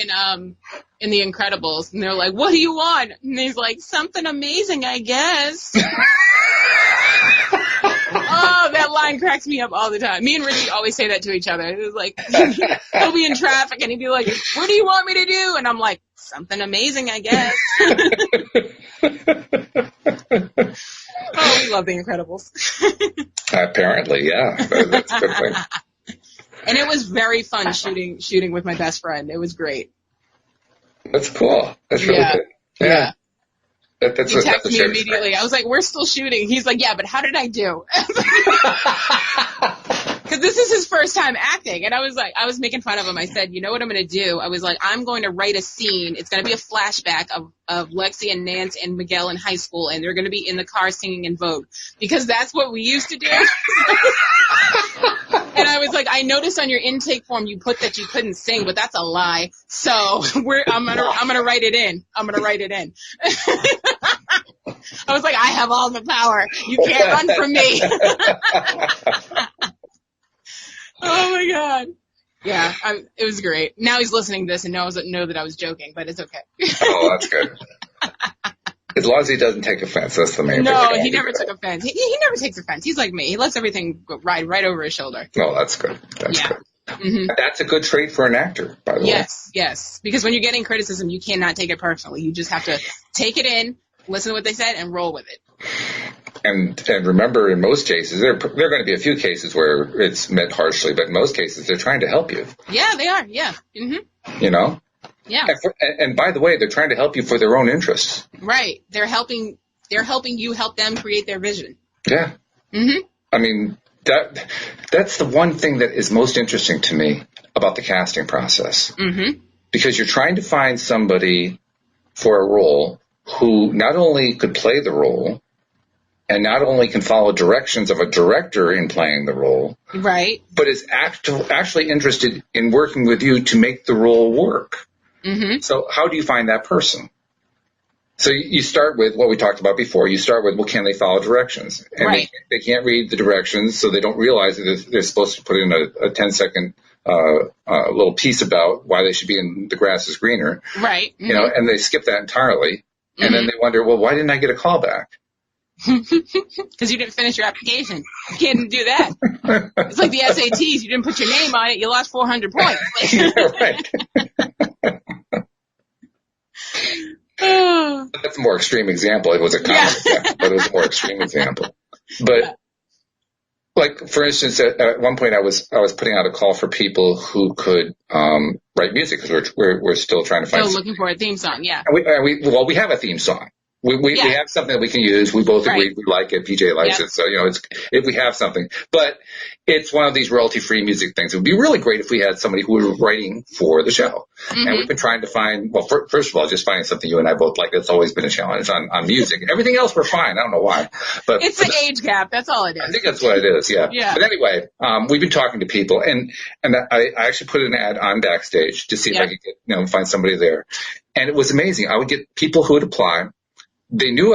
in The Incredibles, and they're like, "What do you want?" And he's like, "Something amazing, I guess." Oh, that line cracks me up all the time. Me and Richie always say that to each other. It was like, he'll be in traffic and he'd be like, "What do you want me to do?" And I'm like, "Something amazing, I guess." Oh, we love The Incredibles. Apparently, yeah. That's a good thing. And it was very fun shooting with my best friend. It was great. That's cool. That's really good. Yeah. He texted me immediately. I was like, "We're still shooting." He's like, "Yeah, but how did I do?" Because this is his first time acting. And I was making fun of him. I said, you know what I'm going to do? I was like, I'm going to write a scene. It's going to be a flashback of Lexi and Nance and Miguel in high school, and they're going to be in the car singing In Vogue. Because that's what we used to do. And I was like, I noticed on your intake form you put that you couldn't sing, but that's a lie. So I'm gonna write it in. I'm gonna write it in. I was like, I have all the power. You can't run from me. Oh my God. Yeah, it was great. Now he's listening to this and knows that I was joking, but it's okay. Oh, that's good. As long as he doesn't take offense, that's the main thing. No, he never took offense. He never takes offense. He's like me. He lets everything ride right over his shoulder. Oh, that's good. That's good. Mm-hmm. That's a good trait for an actor, by the way. Yes. Because when you're getting criticism, you cannot take it personally. You just have to take it in, listen to what they said, and roll with it. And remember, in most cases, there are going to be a few cases where it's meant harshly, but in most cases, they're trying to help you. Yeah, they are. Yeah. Mm-hmm. You know? Yeah. And by the way, they're trying to help you for their own interests. Right. They're helping you help them create their vision. Yeah. Mm-hmm. I mean, that's the one thing that is most interesting to me about the casting process. Mm-hmm. Because you're trying to find somebody for a role who not only could play the role and not only can follow directions of a director in playing the role, right, but is actually interested in working with you to make the role work. Mm-hmm. So how do you find that person? So you start with what we talked about before. You start with, well, can they follow directions? And right. they can't read the directions, so they don't realize that they're supposed to put in a 10-second little piece about why they should be in The Grass is Greener. Right. Mm-hmm. You know, and they skip that entirely. And mm-hmm. then they wonder, well, why didn't I get a call back? Because you didn't finish your application. You can't do that. It's like the SATs. You didn't put your name on it. You lost 400 points. Yeah, right. That's a more extreme example. It was a common example, but it was a more extreme example. But like, for instance, at one point I was putting out a call for people who could write music, because we're still trying to find. Still looking for a theme song, yeah. And we have a theme song. We have something that we can use. We both agree we like it. PJ likes it. So, you know, if we have something. But it's one of these royalty-free music things. It would be really great if we had somebody who were writing for the show. Mm-hmm. And we've been trying to find, well, first of all, just finding something you and I both like. That's always been a challenge on music. Everything else we're fine. I don't know why. But it's the age gap. That's all it is. I think that's what it is, yeah. But anyway, we've been talking to people. And I actually put an ad on Backstage to see if I could get, find somebody there. And it was amazing. I would get people who would apply. They knew,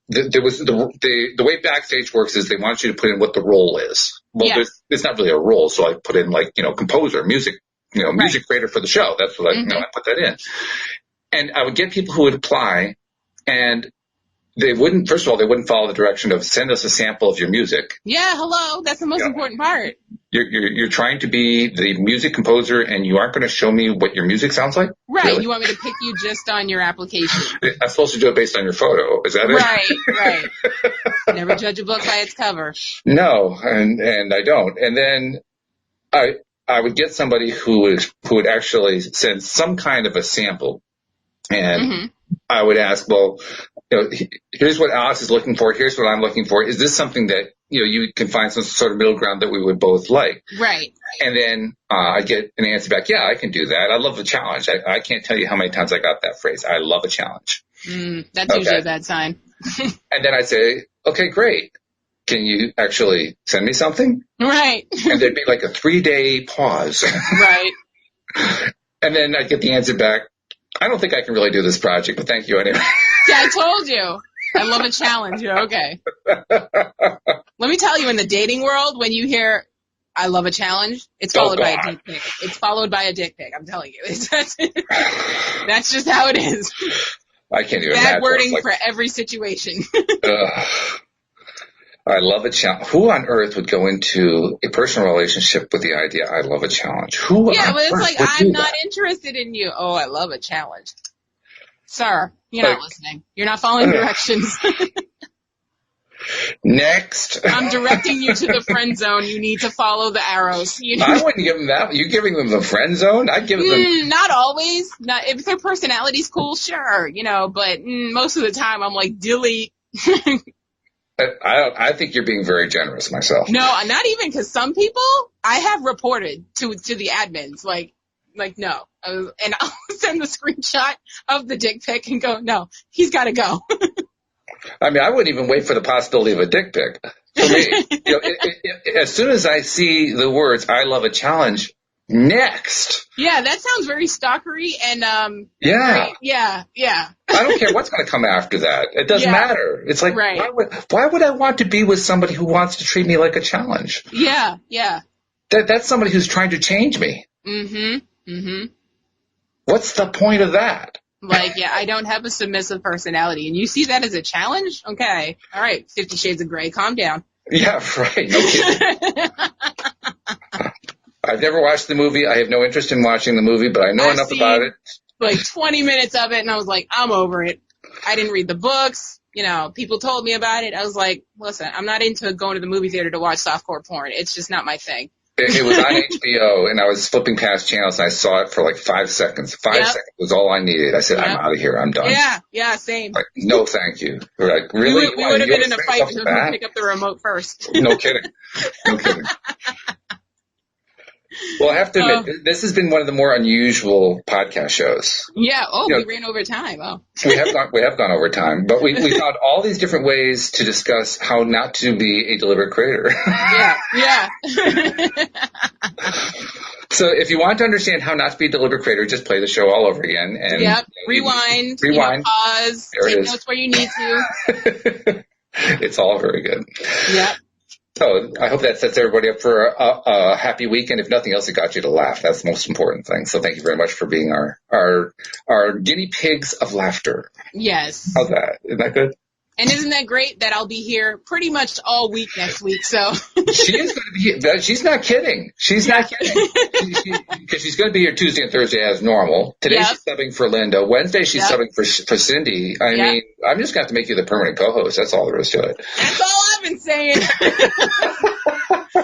there was the way Backstage works is they want you to put in what the role is. Well, it's not really a role, so I put in composer, music, music creator for the show. That's what I put that in. And I would get people who would apply, and they wouldn't follow the direction of send us a sample of your music. Yeah, hello. That's the most important part. You're trying to be the music composer, and you aren't going to show me what your music sounds like? Right. Really? You want me to pick you just on your application. I'm supposed to do it based on your photo. Is that it? Right. Never judge a book by its cover. No, and I don't. And then I would get somebody who would actually send some kind of a sample, and I would ask, well, here's what Alex is looking for. Here's what I'm looking for. Is this something that, you can find some sort of middle ground that we would both like? Right. And then I get an answer back. Yeah, I can do that. I love a challenge. I can't tell you how many times I got that phrase. I love a challenge. That's usually a bad sign. And then I say, okay, great. Can you actually send me something? Right. And there'd be like a 3-day pause. Right. And then I'd get the answer back. I don't think I can really do this project, but thank you anyway. Yeah, I told you. I love a challenge. You're okay. Let me tell you, in the dating world, when you hear I love a challenge, it's followed by a dick pic. It's followed by a dick pic. I'm telling you. That's just how it is. I can't even imagine. Bad wording for every situation. I love a challenge. Who on earth would go into a personal relationship with the idea, I love a challenge? Who? Yeah, but it's like, I'm not interested in you. Oh, I love a challenge. Sir, you're not listening. You're not following directions. Next. I'm directing you to the friend zone. You need to follow the arrows. I wouldn't give them that. You giving them the friend zone? I'd give them. Not always. Not if their personality's cool, sure, but most of the time I'm like, delete. I think you're being very generous myself. No, not even, because some people I have reported to the admins, like no. And I'll send the screenshot of the dick pic and go, no, he's got to go. I mean, I wouldn't even wait for the possibility of a dick pic. For me, as soon as I see the words, I love a challenge, next. Yeah, that sounds very stalkery and yeah. Yeah. I don't care what's going to come after that. It doesn't matter. It's like, right. why would I want to be with somebody who wants to treat me like a challenge? Yeah. That's somebody who's trying to change me. What's the point of that? Like, I don't have a submissive personality, and you see that as a challenge? Okay. All right, 50 Shades of Grey, calm down. Yeah, right. No kidding. I've never watched the movie. I have no interest in watching the movie, but I know enough about it. Like 20 minutes of it, and I was like, I'm over it. I didn't read the books. People told me about it. I was like, listen, I'm not into going to the movie theater to watch softcore porn. It's just not my thing. It was on HBO, and I was flipping past channels, and I saw it for like 5 seconds. 5 seconds was all I needed. I said, I'm out of here. I'm done. Yeah, same. Like, no, thank you. Like, really? We would have been in a fight to pick up the remote first. No kidding. Well, I have to admit, this has been one of the more unusual podcast shows. Yeah. We ran over time. Oh. we have gone over time, but we found all these different ways to discuss how not to be a deliberate creator. Yeah. So if you want to understand how not to be a deliberate creator, just play the show all over again. And rewind, pause, take notes where you need to. It's all very good. Yeah. So I hope that sets everybody up for a happy weekend. If nothing else, it got you to laugh. That's the most important thing. So thank you very much for being our guinea pigs of laughter. Yes. How's that? Isn't that good? And isn't that great that I'll be here pretty much all week next week? So she is going to be here. She's not kidding. She's not kidding. Because she's going to be here Tuesday and Thursday as normal. Today she's subbing for Linda. Wednesday she's subbing for Cindy. I mean, I'm just going to have to make you the permanent co-host. That's all there is to it. That's all I've been saying.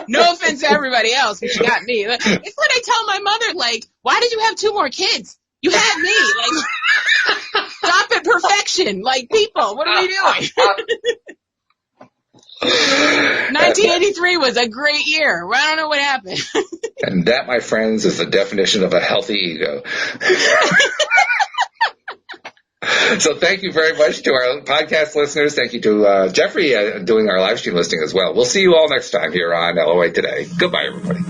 No offense to everybody else, but you got me. It's what I tell my mother, like, why did you have 2 more kids? You had me. Like, stop at perfection. Like, people, what are we doing? 1983 was a great year. I don't know what happened. And that, my friends, is the definition of a healthy ego. So thank you very much to our podcast listeners. Thank you to Jeffrey doing our live stream listing as well. We'll see you all next time here on LOA Today. Goodbye, everybody.